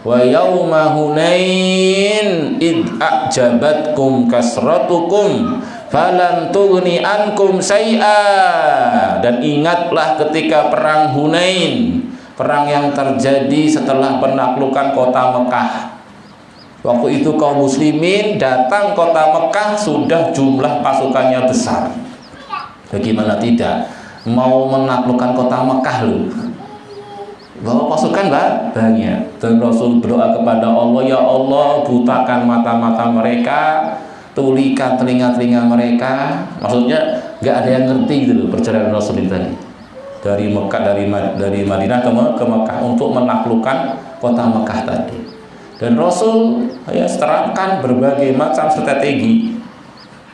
Wa yauma Hunain id a'jabatkum kasratukum falam tughni ankum syai'a. Dan ingatlah ketika perang Hunain, perang yang terjadi setelah penaklukan kota Mekah. Waktu itu kaum muslimin datang kota Mekah, sudah jumlah pasukannya besar. Bagaimana tidak mau menaklukkan kota Mekah loh. Bawa pasukan banyak. Dan Rasul berdoa kepada Allah, ya Allah butakan mata-mata mereka, tulikan telinga-telinga mereka. Maksudnya nggak ada yang ngerti gitu loh perjalanan Rasul tadi. Dari Mekah, dari Madinah ke Mekah untuk menaklukkan kota Mekah tadi. Dan Rasul terapkan berbagai macam strategi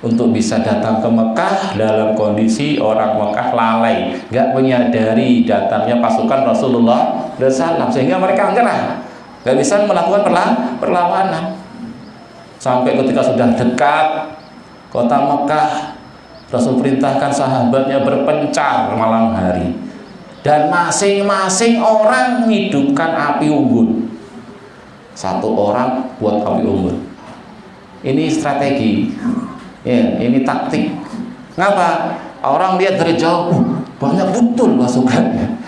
untuk bisa datang ke Mekah dalam kondisi orang Mekah lalai, nggak menyadari datangnya pasukan Rasulullah SAW, sehingga mereka menyerah, nggak bisa melakukan perlawanan. Sampai ketika sudah dekat kota Mekah, Rasul perintahkan sahabatnya berpencar malam hari, dan masing-masing orang menghidupkan api unggun. Satu orang buat api unggun. Ini strategi, ya, ini taktik. Ngapa? Orang lihat dari jauh, banyak betul pasukannya.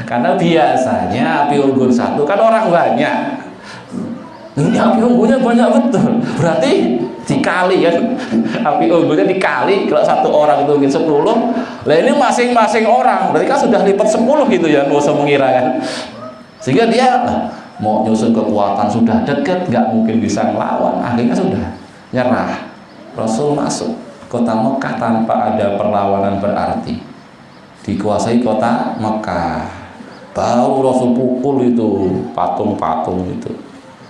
Karena biasanya api unggun satu kan orang banyak. Ini api unggunnya banyak betul. Berarti dikali kan? Api unggunnya dikali. Kalau satu orang itu mungkin 10. Lah ini masing-masing orang. Berarti kan sudah lipat 10 gitu ya, nggak usah mengira kan. Sehingga dia mau nyusun kekuatan, sudah dekat, nggak mungkin bisa melawan, akhirnya sudah nyerah. Rasul masuk kota Mekah tanpa ada perlawanan berarti, dikuasai kota Mekah. Baru Rasul pukul itu patung-patung itu,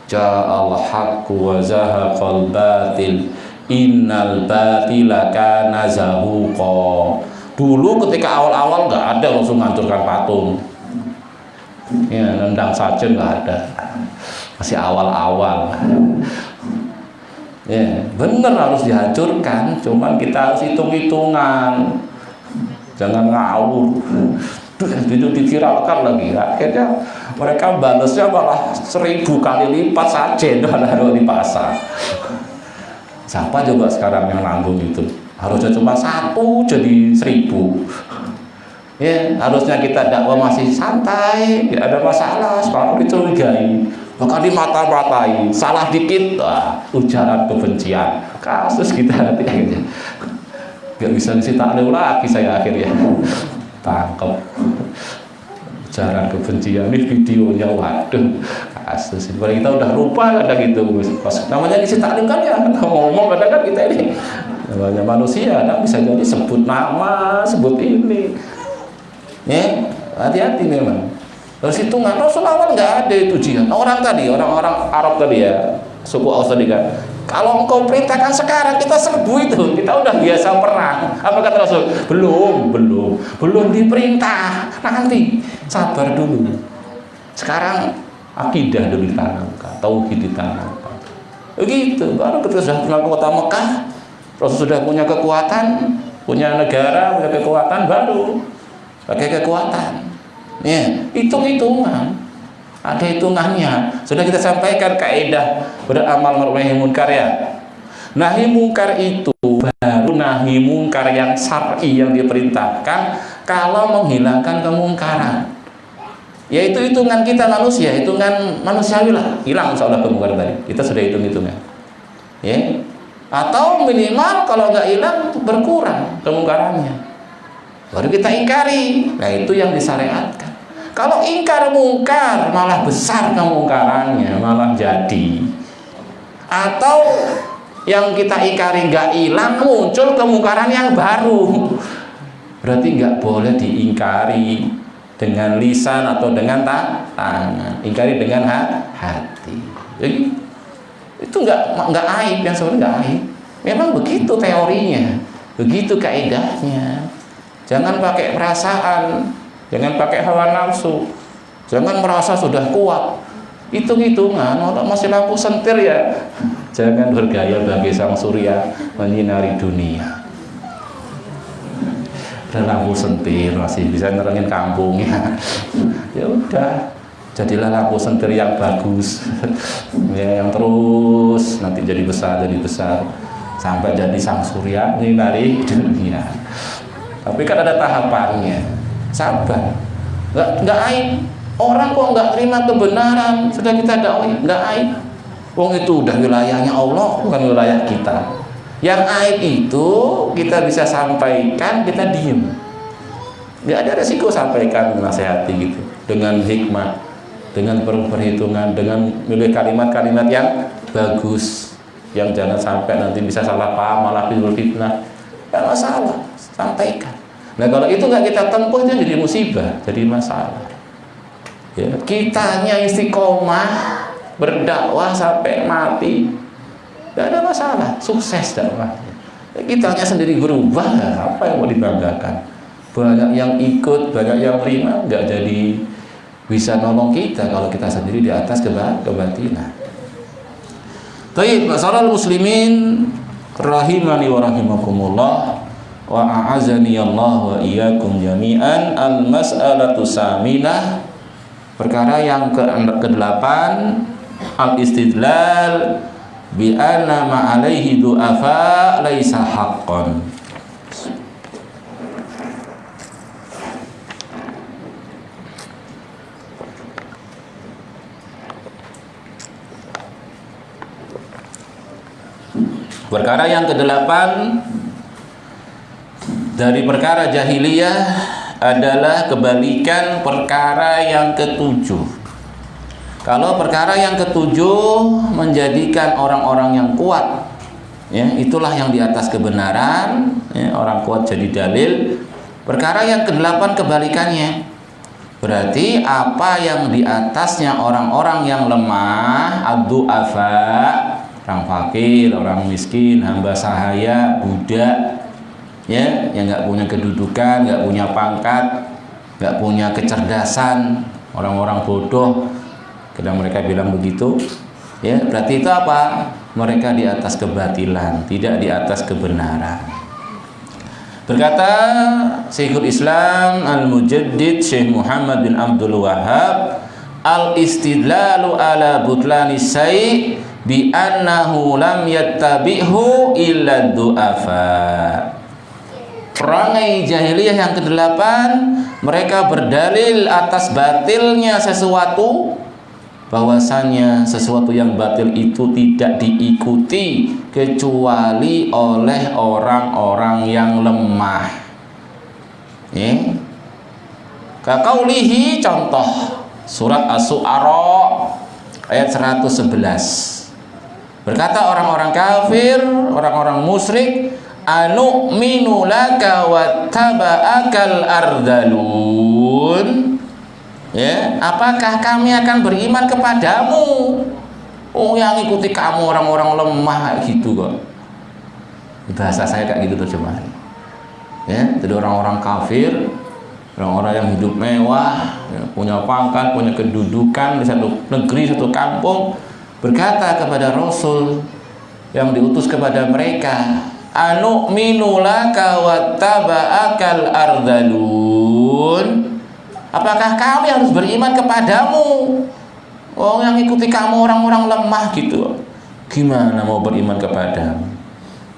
Ja'al haqqu wa zahaqal batil innal batila kana zahuqa. Dulu ketika awal-awal nggak ada langsung menghancurkan patung, ya nendang saja nggak ada, masih awal-awal. Ya bener harus dihancurkan, cuman kita harus hitung-hitungan, jangan ngawur. Itu diviralkan lagi, akhirnya mereka balasnya malah 1000 kali lipat saja di pasar. Siapa coba sekarang yang nanggung itu? Harusnya cuma 1 jadi 1000. Ya, harusnya kita dakwah masih santai, tidak ada masalah, sekarang dicurigai, bahkan dimata-matai, salah dikit, ujaran kebencian, kasus kita nanti akhirnya nggak bisa ngisi taklil lagi saya akhirnya tangkep ujaran kebencian, ini videonya, waduh kasus. Padahal kita udah lupa kadang gitu, namanya ngisi taklil kan ya ngomong kadang kan kita ini namanya manusia, kan bisa jadi sebut nama, sebut ini. Ya, hati-hati memang. Terus hitungan Rasul awal nggak ada itu jihad. Orang-orang Arab tadi ya, suku Aus tadi kan. Kalau engkau perintahkan sekarang kita serbu itu, kita udah biasa perang. Apa kata Rasul? Belum diperintah. Nanti sabar dulu. Sekarang akidah dulu ditanamkan, tauhid ditanamkan. Begitu. Baru kita sudah punya kota Mekah, Rasul sudah punya kekuatan, punya negara, punya kekuatan, baru pakai kekuatan. Ya, hitung-hitungan. Ada hitungannya. Sudah kita sampaikan kaidah beramal ma'ruf nahi munkar ya. Nahi munkar itu baru nahi munkar yang syar'i yang diperintahkan kalau menghilangkan kemungkaran. Yaitu hitungan kita manusia, hitungan manusiawi lah. Hilang insyaallah kemungkaran tadi. Kita sudah hitung-hitungan. Ya. Atau minimal kalau nggak hilang berkurang kemungkarannya. Baru kita ingkari. Nah itu yang disyariatkan. Kalau ingkar mungkar malah besar kemungkarannya, malah jadi. Atau yang kita ingkari nggak hilang, muncul kemungkaran yang baru. Berarti nggak boleh diingkari dengan lisan atau dengan tangan. Ingkari dengan hati. Jadi itu nggak aib, yang sebenarnya nggak aib. Memang begitu teorinya, begitu kaidahnya. Jangan pakai perasaan, jangan pakai hawa nafsu, jangan merasa sudah kuat. Hitung-hitungan, orang masih lampu sentir ya. Jangan bergaya bagai sang surya menyinari dunia. Dan lampu sentir masih bisa nerangin kampungnya. Ya udah, jadilah lampu sentir yang bagus, ya, yang terus nanti jadi besar sampai jadi sang surya menyinari dunia. Tapi kan ada tahapannya, sabar, nggak aib. Orang kok nggak terima kebenaran sudah kita dakwah, nggak aib. Wong itu udah wilayahnya Allah, bukan wilayah kita. Yang aib itu kita bisa sampaikan, kita diem, nggak ada resiko sampaikan, nasihati gitu dengan hikmah, dengan perhitungan, dengan milih kalimat-kalimat yang bagus, yang jangan sampai nanti bisa salah paham malah timbul fitnah. Nggak masalah, sampaikan. Nah kalau itu nggak kita tempuh, itu jadi musibah, jadi masalah. Ya, kitanya istiqomah berdakwah sampai mati, nggak ada masalah, sukses dakwahnya. Ya, kitanya sendiri berubah, apa yang mau dibanggakan? Banyak yang ikut, banyak yang terima, nggak jadi bisa nolong kita kalau kita sendiri di atas kebatinan. Baik, masalah muslimin rahimani wa rahimakumullah. Wa a'azani Allah wa iyyakum jami'an. Al-mas'alatu saminah, perkara yang ke-8, al-istidlal bi anna ma alaihi du'afa laisa haqqan. Perkara yang ke-8 dari perkara jahiliyah adalah kebalikan perkara yang ke-7. Kalau perkara yang ke-7 menjadikan orang-orang yang kuat, ya, itulah yang di atas kebenaran, ya, orang kuat jadi dalil. Perkara yang ke-8 kebalikannya, Berarti apa yang di atasnya orang-orang yang lemah, ad-du'afa, orang fakir, orang miskin, hamba sahaya, budak, ya, yang nggak punya kedudukan, nggak punya pangkat, nggak punya kecerdasan, orang-orang bodoh, kadang mereka bilang begitu, ya, berarti itu apa? Mereka di atas kebatilan, tidak di atas kebenaran. Berkata Syekhul Islam Al-Mujaddid Syekh Muhammad bin Abdul Wahhab, al-istidlalu ala butlani syai' bi annahu lam yattabi'hu illa du'afa. Perangai jahiliyah yang ke-8, mereka berdalil atas batilnya sesuatu, bahwasanya sesuatu yang batil itu tidak diikuti kecuali oleh orang-orang yang lemah. Ya. Kaqaulihi, contoh surat Asy-Syu'ara ayat 111. Berkata orang-orang kafir, orang-orang musyrik, anu'minu laka wattaba'akal ardalun. Ya, apakah kami akan beriman kepadamu? Oh, yang ikuti kamu orang-orang lemah gitu kok. Bahasa saya kayak gitu terjemahan. Ya, jadi orang-orang kafir, orang-orang yang hidup mewah, ya, punya pangkat, punya kedudukan di satu negeri, satu kampung, berkata kepada Rasul yang diutus kepada mereka, anu'minu laka wattaba'akal ardalun. Apakah kami harus beriman kepadamu? Oh, yang ikuti kamu orang-orang lemah gitu. Gimana mau beriman kepadamu?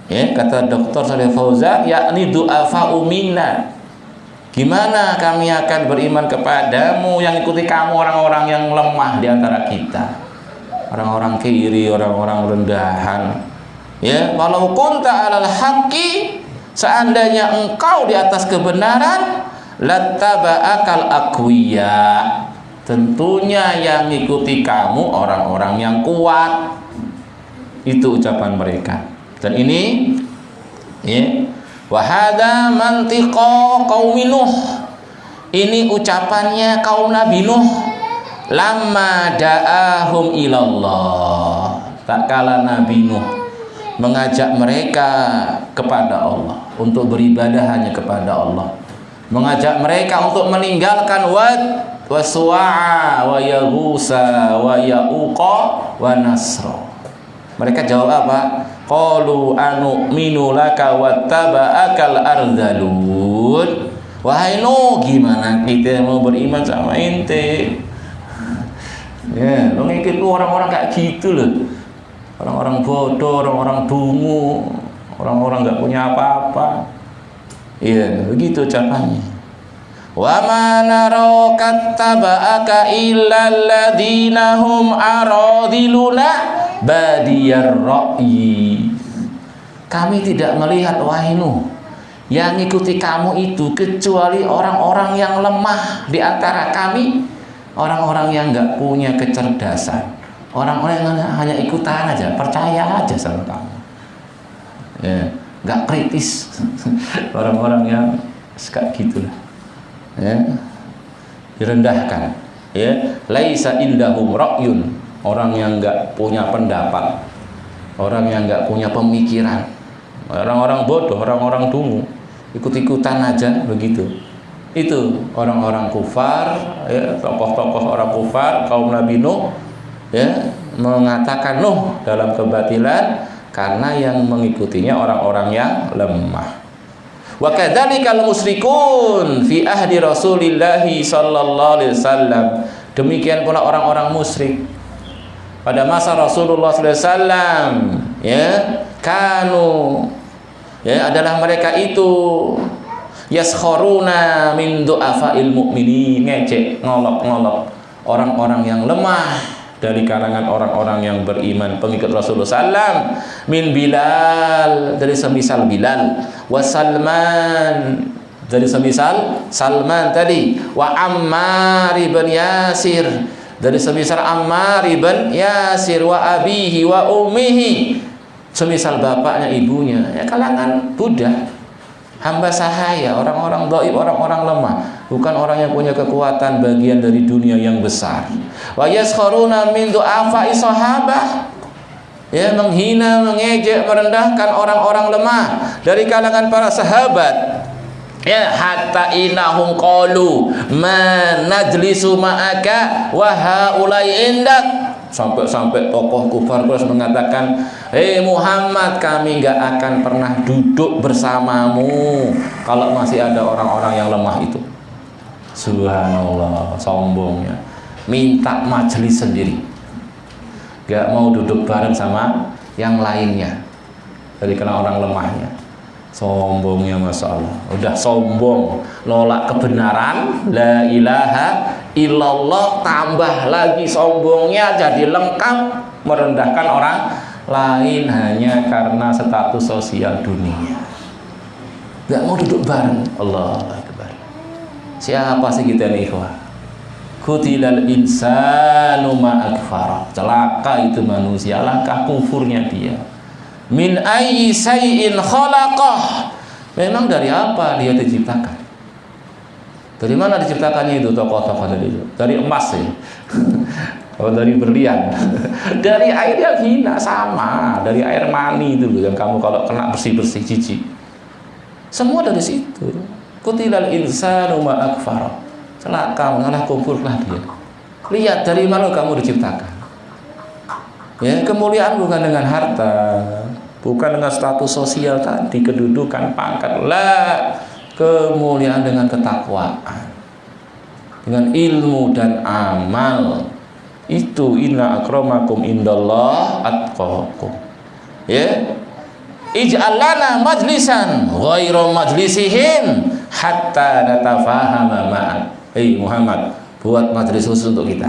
Ya, kata Dr. Shalih Fauzan, yakni du'afa'u minna. Gimana kami akan beriman kepadamu yang ikuti kamu orang-orang yang lemah di antara kita? Orang-orang kiri, orang-orang rendahan. Ya, walau kunta 'alal haqqi, seandainya engkau di atas kebenaran, lattaba'akal aqwiya, tentunya yang ngikuti kamu orang-orang yang kuat. Itu ucapan mereka. Dan ini, ya, wa hadza mantiqa qaumi Nuh. Ini ucapannya kaum Nabi Nuh lamma da'ahum ilallah. Tak kala Nabi Nuh mengajak mereka kepada Allah, untuk beribadah hanya kepada Allah, mengajak mereka untuk meninggalkan Wad wa Suwa'a wa Yaghusa wa Ya'uqa wa Nasra. Mereka jawab apa? Qalu anu'minu laka wattaba'akal ardalun. Wahai Nuh, gimana kita mau beriman sama ente? Ya, lo ngikut orang-orang kayak gitu loh. Orang-orang bodoh, orang-orang dungu, orang-orang nggak punya apa-apa. Iya, begitu ucapannya. Wa ma naraka taba'aka illa alladziina hum aradiluna badiyar ra'yi. Kami tidak melihat, wahai Nuh, yang ikuti kamu itu kecuali orang-orang yang lemah di antara kami, orang-orang yang nggak punya kecerdasan, orang-orang yang hanya ikutan aja, percaya aja sama kamu. Ya, nggak kritis. Orang-orang yang kayak gitulah, ya, direndahkan. Ya, laisa indahum ra'yun, orang yang nggak punya pendapat, orang yang nggak punya pemikiran, orang-orang bodoh, orang-orang dungu, ikut-ikutan aja begitu. Itu orang-orang kufar, ya, tokoh-tokoh orang kufar kaum Nabi Nuh, ya, mengatakan Nuh dalam kebatilan karena yang mengikutinya orang-orang yang lemah. Wa kadzalikal musyrikun fi ahdi Rasulillah sallallahu alaihi wasallam. Demikian pula orang-orang musyrik pada masa Rasulullah sallallahu alaihi wasallam, ya, kanu, ya, adalah mereka itu yaskharuna min du'afa'il mu'minin, ngecek, ngolok-ngolok orang-orang yang lemah dari kalangan orang-orang yang beriman pengikut Rasulullah sallam, min Bilal, dari semisal Bilal, wa Salman, dari semisal Salman tadi, wa Ammar ibn Yasir, dari semisal Ammar ibn Yasir, wa abihi wa ummihi, semisal bapaknya ibunya, ya, kalangan Buddha, hamba sahaya, orang-orang dhaif, orang-orang lemah, bukan orang yang punya kekuatan bagian dari dunia yang besar. Wa yaskharuna min du'afai sahabah, ya, menghina, mengejek, merendahkan orang-orang lemah dari kalangan para sahabat. Ya, hatta inahum qalu ma najlisu ma'aka wa haulai indak. Sampai tokoh kufar Quraisy mengatakan, "Hei Muhammad, kami nggak akan pernah duduk bersamamu kalau masih ada orang-orang yang lemah itu." Subhanallah, sombongnya. Minta majelis sendiri, nggak mau duduk bareng sama yang lainnya dari kalangan orang lemahnya. Sombongnya, Masya Allah. Udah sombong, nolak kebenaran, la ilaha illallah, tambah lagi sombongnya jadi lengkap, merendahkan orang lain hanya karena status sosial dunia. Gak mau duduk bareng. Allah Akbar. Siapa sih kita nih, ikhwah? Kutilal insanu ma'akfara. Celaka itu manusia, langkah kufurnya dia. Min ayyi sayyin khalaqah. Memang dari apa dia diciptakan? Dari mana diciptakannya itu tokoh-tokoh tadi itu? Dari emas ya. Atau dari berlian. Dari air yang hina, sama, dari air mani itu yang kamu kalau kena bersih-bersih jijik. Semua dari situ. Kutilal insanu ma akfara. Celaka, mengalah kufurlah dia. Lihat dari mana kamu diciptakan. Ya, kemuliaan bukan dengan harta, bukan dengan status sosial tadi, kedudukan, pangkat. Lah, kemuliaan dengan ketakwaan, dengan ilmu dan amal. Itu inna akramakum indallah atqakum. Ya, ij'al lana majlisan ghairu majlisihim hatta natafahama ma'an. Hei Muhammad, buat majlis khusus untuk kita.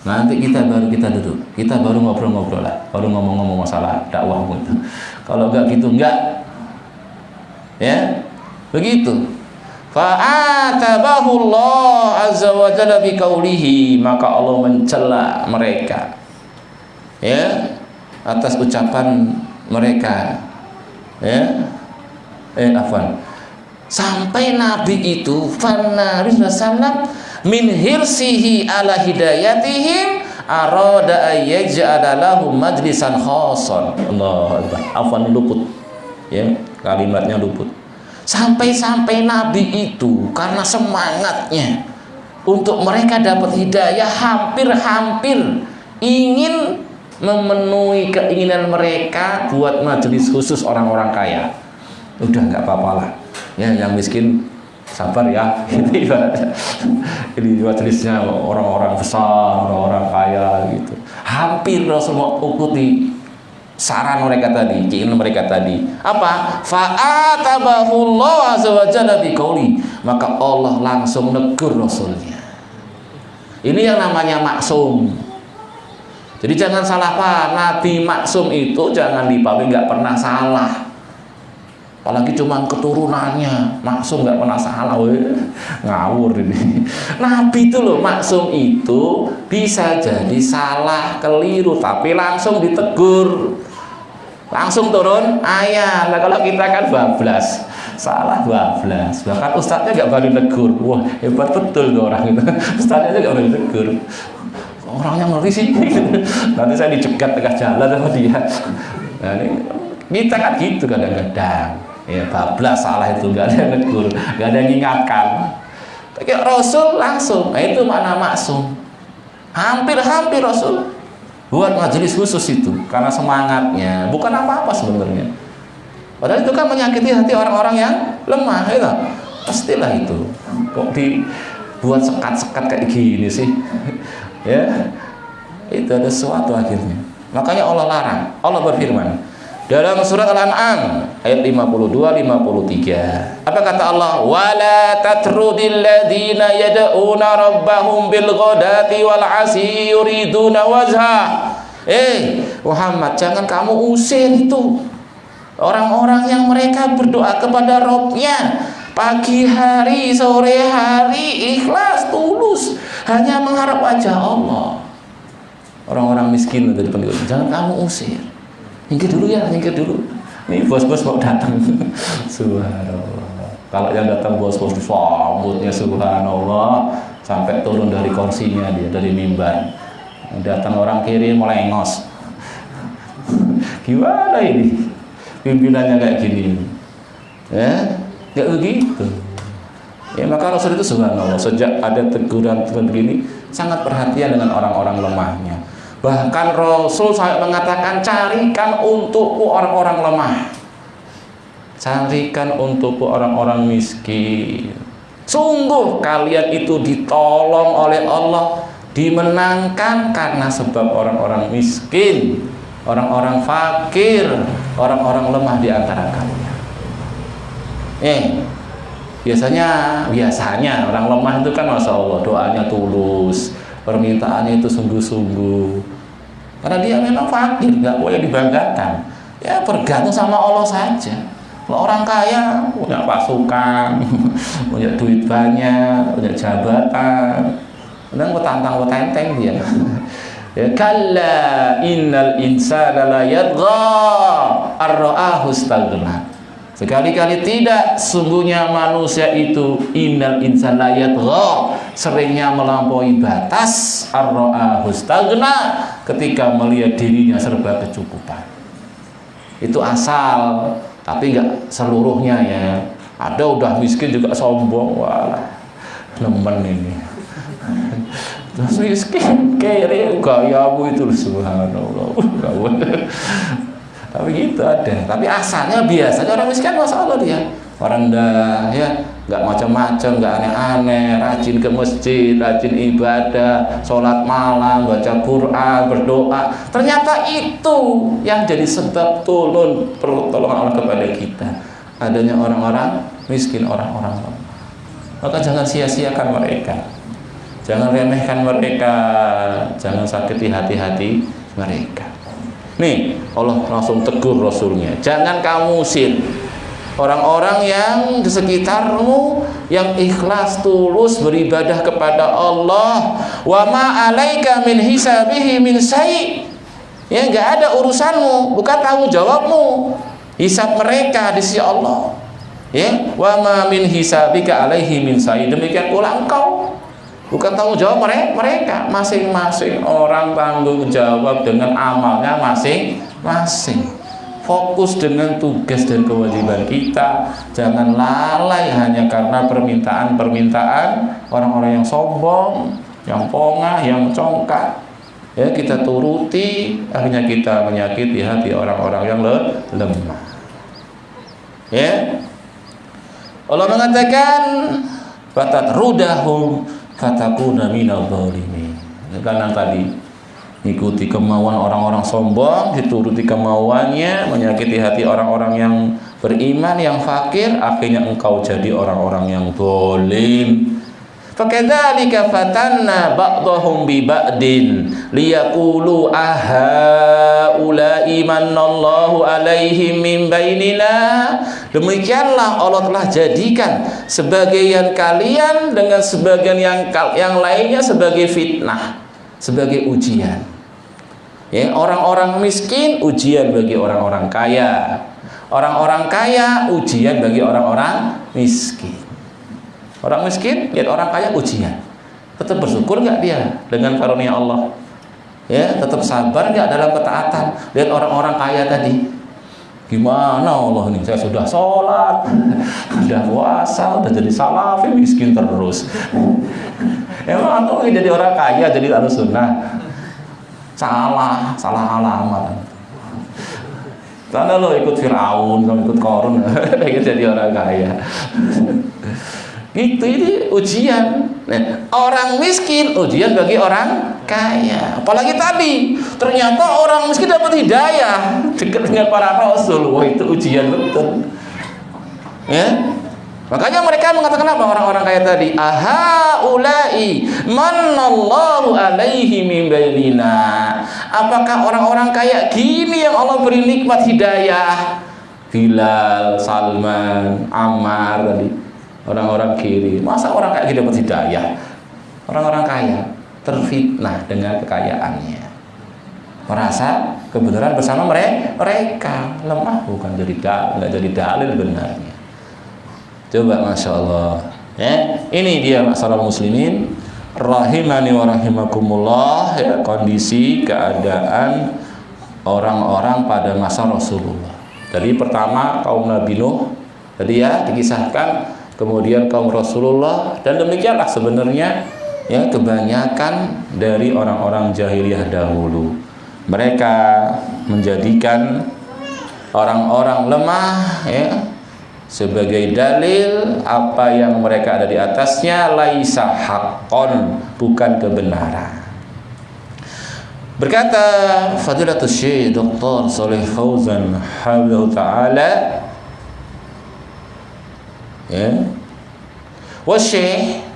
Nanti kita duduk, kita baru ngobrol-ngobrol lah, baru ngomong-ngomong masalah dakwahmu itu. Kalau enggak gitu enggak, ya begitu. Fa'atabahu Allah azza wa jalla biqaulihi, maka Allah mencela mereka, ya, atas ucapan mereka, ya, sampai Nabi itu fannaris wasallam min hirsihi ala hidayatihim arada ayyaj'ala lahum majlisan khassan. Allahu Akbar. Afwan, luput, ya, kalimatnya luput. Sampai-sampai Nabi itu karena semangatnya untuk mereka dapat hidayah, hampir-hampir ingin memenuhi keinginan mereka buat majelis khusus orang-orang kaya. Udah nggak apa-apa lah, ya, yang miskin sabar ya. Ini majelisnya orang-orang besar, orang-orang kaya gitu. Hampir Rasulullah ikuti saran mereka tadi, keinginan mereka tadi. Apa? Fa'atabahullah azza wa jalla biqauli, maka Allah langsung negur Rasulnya. Ini yang namanya maksum. Jadi jangan salah paham, Nabi maksum itu jangan dipahami nggak pernah salah. Apalagi cuma keturunannya maksum nggak pernah salah, ngawur ini. Nabi itu loh, maksum itu bisa jadi salah, keliru, tapi langsung ditegur, langsung turun ayat. Nah kalau kita kan bablas, salah bablas, bahkan ustadznya nggak berani negur. Wah, hebat betul tuh orang itu. Ustadznya nggak berani negur. Orangnya ngeri sih. Nanti saya dicegat tengah jalan sama dia. Nah, ini, kita kan gitu kadang-kadang. Ya, bablas salah itu, nggak ada yang negur, nggak ada yang mengingatkan. Tapi Rasul langsung, nah itu makna maksum. Hampir-hampir Rasul buat majelis khusus itu karena semangatnya, bukan apa-apa sebenarnya. Padahal itu kan menyakiti hati orang-orang yang lemah, ya. Pastilah itu. Kok dibuat sekat-sekat kayak gini sih? Ya, itu ada sesuatu akhirnya. Makanya Allah larang. Allah berfirman dalam surat Al-An'am ayat 52-53. Apa kata Allah? Wala tatrudil ladzina yad'una rabbahum bil ghadati wal 'ashi yuriduna wajha. Muhammad, jangan kamu usir itu orang-orang yang mereka berdoa kepada Rabb-nya pagi hari, sore hari, ikhlas, tulus, hanya mengharap wajah Allah. Orang-orang miskin dari penduduk, jangan kamu usir. Nyingkir dulu ya, nyingkir dulu. Nih bos-bos mau datang. Subhanallah. Kalau yang datang bos-bos sambutnya subhanallah sampai turun dari kursinya dia, dari mimbar. Datang orang kiri melengos. Gimana ini? Pimpinannya kayak gini. Ya, kayak begitu. Ya, maka Rasul itu subhanallah sejak ada teguran begini sangat perhatian dengan orang-orang lemahnya. Bahkan Rasul sampai mengatakan, carikan untukku orang-orang lemah. Carikan untukku orang-orang miskin. Sungguh kalian itu ditolong oleh Allah, dimenangkan karena sebab orang-orang miskin, orang-orang fakir, orang-orang lemah di antara kalian. Biasanya orang lemah itu kan masya Allah doanya tulus, permintaannya itu sungguh-sungguh. Karena dia memang fakir, nggak boleh dibanggakan. Ya bergantung sama Allah saja. Kalau orang kaya punya pasukan, punya duit banyak, punya jabatan, kadang ketantang ketenteng dia. Ya kalla innal insana la yadgha ar-ra'ahu istaghna. Sekali-kali tidak, sungguhnya manusia itu innal insana la yadgha, seringnya melampaui batas, ar-ra'ahu istaghna, ketika melihat dirinya serba kecukupan. Itu asal, tapi enggak seluruhnya ya. Ada udah miskin juga sombong, wah nemen ini. Terus miskin kere gayamu itu subhanallah. Tapi gitu ada. Tapi asalnya biasanya orang miskin masya Allah dia rendah ya, nggak macam-macam, nggak aneh-aneh, rajin ke masjid, rajin ibadah, sholat malam, baca Quran, berdoa. Ternyata itu yang jadi sebab turun pertolongan Allah kepada kita, adanya orang-orang miskin, orang-orang lemah. Maka jangan sia-siakan mereka, jangan remehkan mereka, jangan sakiti hati-hati mereka. Nih Allah langsung tegur Rasulnya, jangan kamu usir orang-orang yang di sekitarmu yang ikhlas tulus beribadah kepada Allah. Wa ma 'alaika min hisabihi min syai'. Ya enggak ada urusanmu, bukan tanggung jawabmu hisab mereka di sisi Allah. Ya, wa ma min hisabika 'alaihi min syai'. Demikian pula engkau, bukan tanggung jawab mereka. Masing-masing orang tanggung jawab dengan amalnya masing-masing. Fokus dengan tugas dan kewajiban kita, jangan lalai hanya karena permintaan orang-orang yang sombong, yang pongah, yang congkak. Ya, kita turuti, akhirnya kita menyakiti hati orang-orang yang lemah. Ya, Allah mengatakan, "Fatatrudahu fatakuna minal zalimin." Karena tadi ikuti kemauan orang-orang sombong, dituruti kemauannya, menyakiti hati orang-orang yang beriman, yang fakir, akhirnya engkau jadi orang-orang yang zalim. Fakadzalika fatanna ba'dahum bi ba'din liyaqulu ahaula'i manallahu 'alaihim min bainina. Demikianlah Allah telah jadikan sebagian kalian dengan sebagian yang lainnya sebagai fitnah, sebagai ujian. Ya, orang-orang miskin ujian bagi orang-orang kaya. Orang-orang kaya ujian bagi orang-orang miskin. Orang miskin lihat orang kaya ujian. Tetap bersyukur nggak dia dengan karunia Allah? Ya, tetap sabar nggak dalam ketaatan? Lihat orang-orang kaya tadi. Gimana Allah ini? Saya sudah sholat, sudah puasa, sudah jadi salafi, miskin terus. Emang aku jadi orang kaya, jadi ahlu sunnah? Salah alamat. Karena lo ikut Fir'aun, lo ikut Korun, jadi orang kaya. Gitu, ini ujian. Nah, orang miskin ujian bagi orang kaya. Apalagi tadi, ternyata orang miskin dapat hidayah dekat dengan para rasul. Wah, itu ujian betul. Ya. Makanya mereka mengatakan apa orang-orang kaya tadi? Ahaula'i manallahu 'alaihi min bainina. Apakah orang-orang kaya gini yang Allah beri nikmat hidayah? Bilal, Salman, Ammar tadi, orang-orang kiri. Masa orang kaya dapat hidayah? Orang-orang kaya terfitnah dengan kekayaannya, merasa kebenaran bersama mereka lemah, bukan nggak jadi dalil benarnya. Coba, masya Allah. Ya, ini dia masalah muslimin rahimani wa rahimakumullah, ya, kondisi keadaan orang-orang pada masa Rasulullah. Jadi pertama kaum Nabi Nuh tadi ya dikisahkan, kemudian kaum Rasulullah, dan demikianlah sebenarnya ya kebanyakan dari orang-orang jahiliyah dahulu. Mereka menjadikan orang-orang lemah ya sebagai dalil apa yang mereka ada di atasnya laisa haqqon, bukan kebenaran. Berkata Fadilatul Syekh Dr. Shalih Fauzan hafizahullah taala, ya, wa Syekh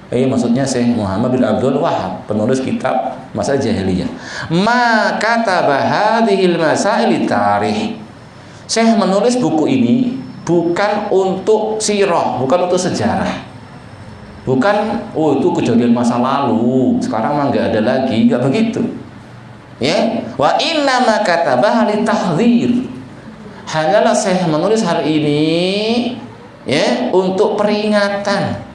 maksudnya Syekh Muhammad bin Abdul Wahab, penulis kitab Masail Jahiliyah, ma kataba hadhil masail tarikh. Syekh menulis buku ini bukan untuk sirah, bukan untuk sejarah, bukan itu kejadian masa lalu, sekarang mah nggak ada lagi, nggak begitu. Ya, wa inna ma kataba li tahdzir. Hanyalah Syekh menulis hal ini ya untuk peringatan,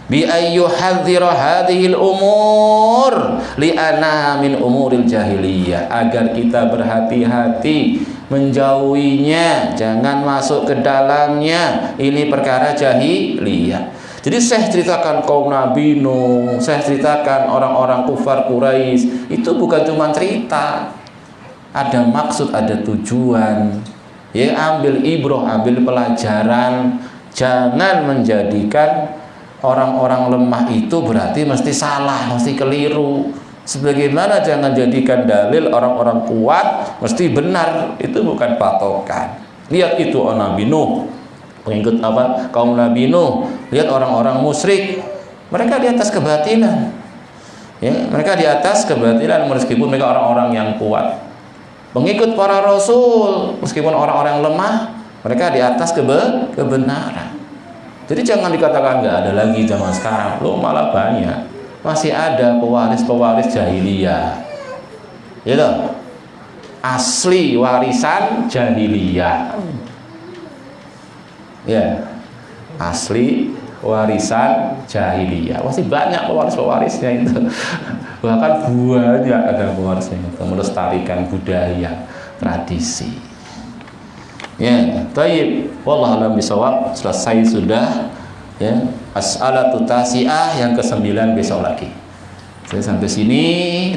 bi ayyuhadzira hadhil umur li anna min umuril jahiliyah, agar kita berhati-hati menjauhinya, jangan masuk ke dalamnya, ini perkara jahiliyah. Jadi saya ceritakan kaum Nabi Nuh, saya ceritakan orang-orang kufar Quraisy, itu bukan cuma cerita, ada maksud, ada tujuan. Ya, ambil ibrah, ambil pelajaran. Jangan menjadikan orang-orang lemah itu berarti mesti salah, mesti keliru. Sebagaimana jangan jadikan dalil orang-orang kuat mesti benar, itu bukan patokan. Lihat itu Nabi Nuh, pengikut apa? Kaum Nabi Nuh. Lihat orang-orang musyrik, mereka di atas kebatilan. Ya, mereka di atas kebatilan meskipun mereka orang-orang yang kuat. Pengikut para rasul, meskipun orang-orang lemah, mereka di atas kebenaran. Jadi jangan dikatakan nggak ada lagi zaman sekarang. Loh, malah banyak. Masih ada pewaris-pewaris jahiliyah. Gitu. Asli warisan jahiliyah. Ya. Asli warisan jahiliyah. Masih banyak pewaris-pewarisnya itu. Bahkan banyak ada pewarisnya itu, melestarikan budaya, tradisi. Ya, baik. Wallahu a'lam bishawab. Selesai sudah. Ya, as'alatu tasi'ah yang ke-9 besok lagi. Saya sampai sini,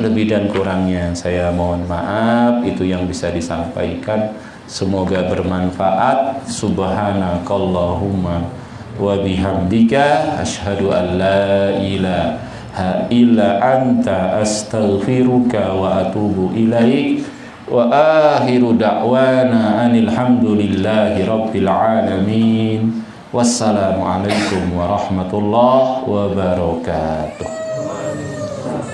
lebih dan kurangnya saya mohon maaf, itu yang bisa disampaikan. Semoga bermanfaat. Subhanakallahumma wa bihamdika asyhadu an la ilaha illa anta astaghfiruka wa atubu ilaik. Wa akhiru da'wana anil hamdulillahi rabbil alamin. Wassalamualaikum warahmatullahi wabarakatuh.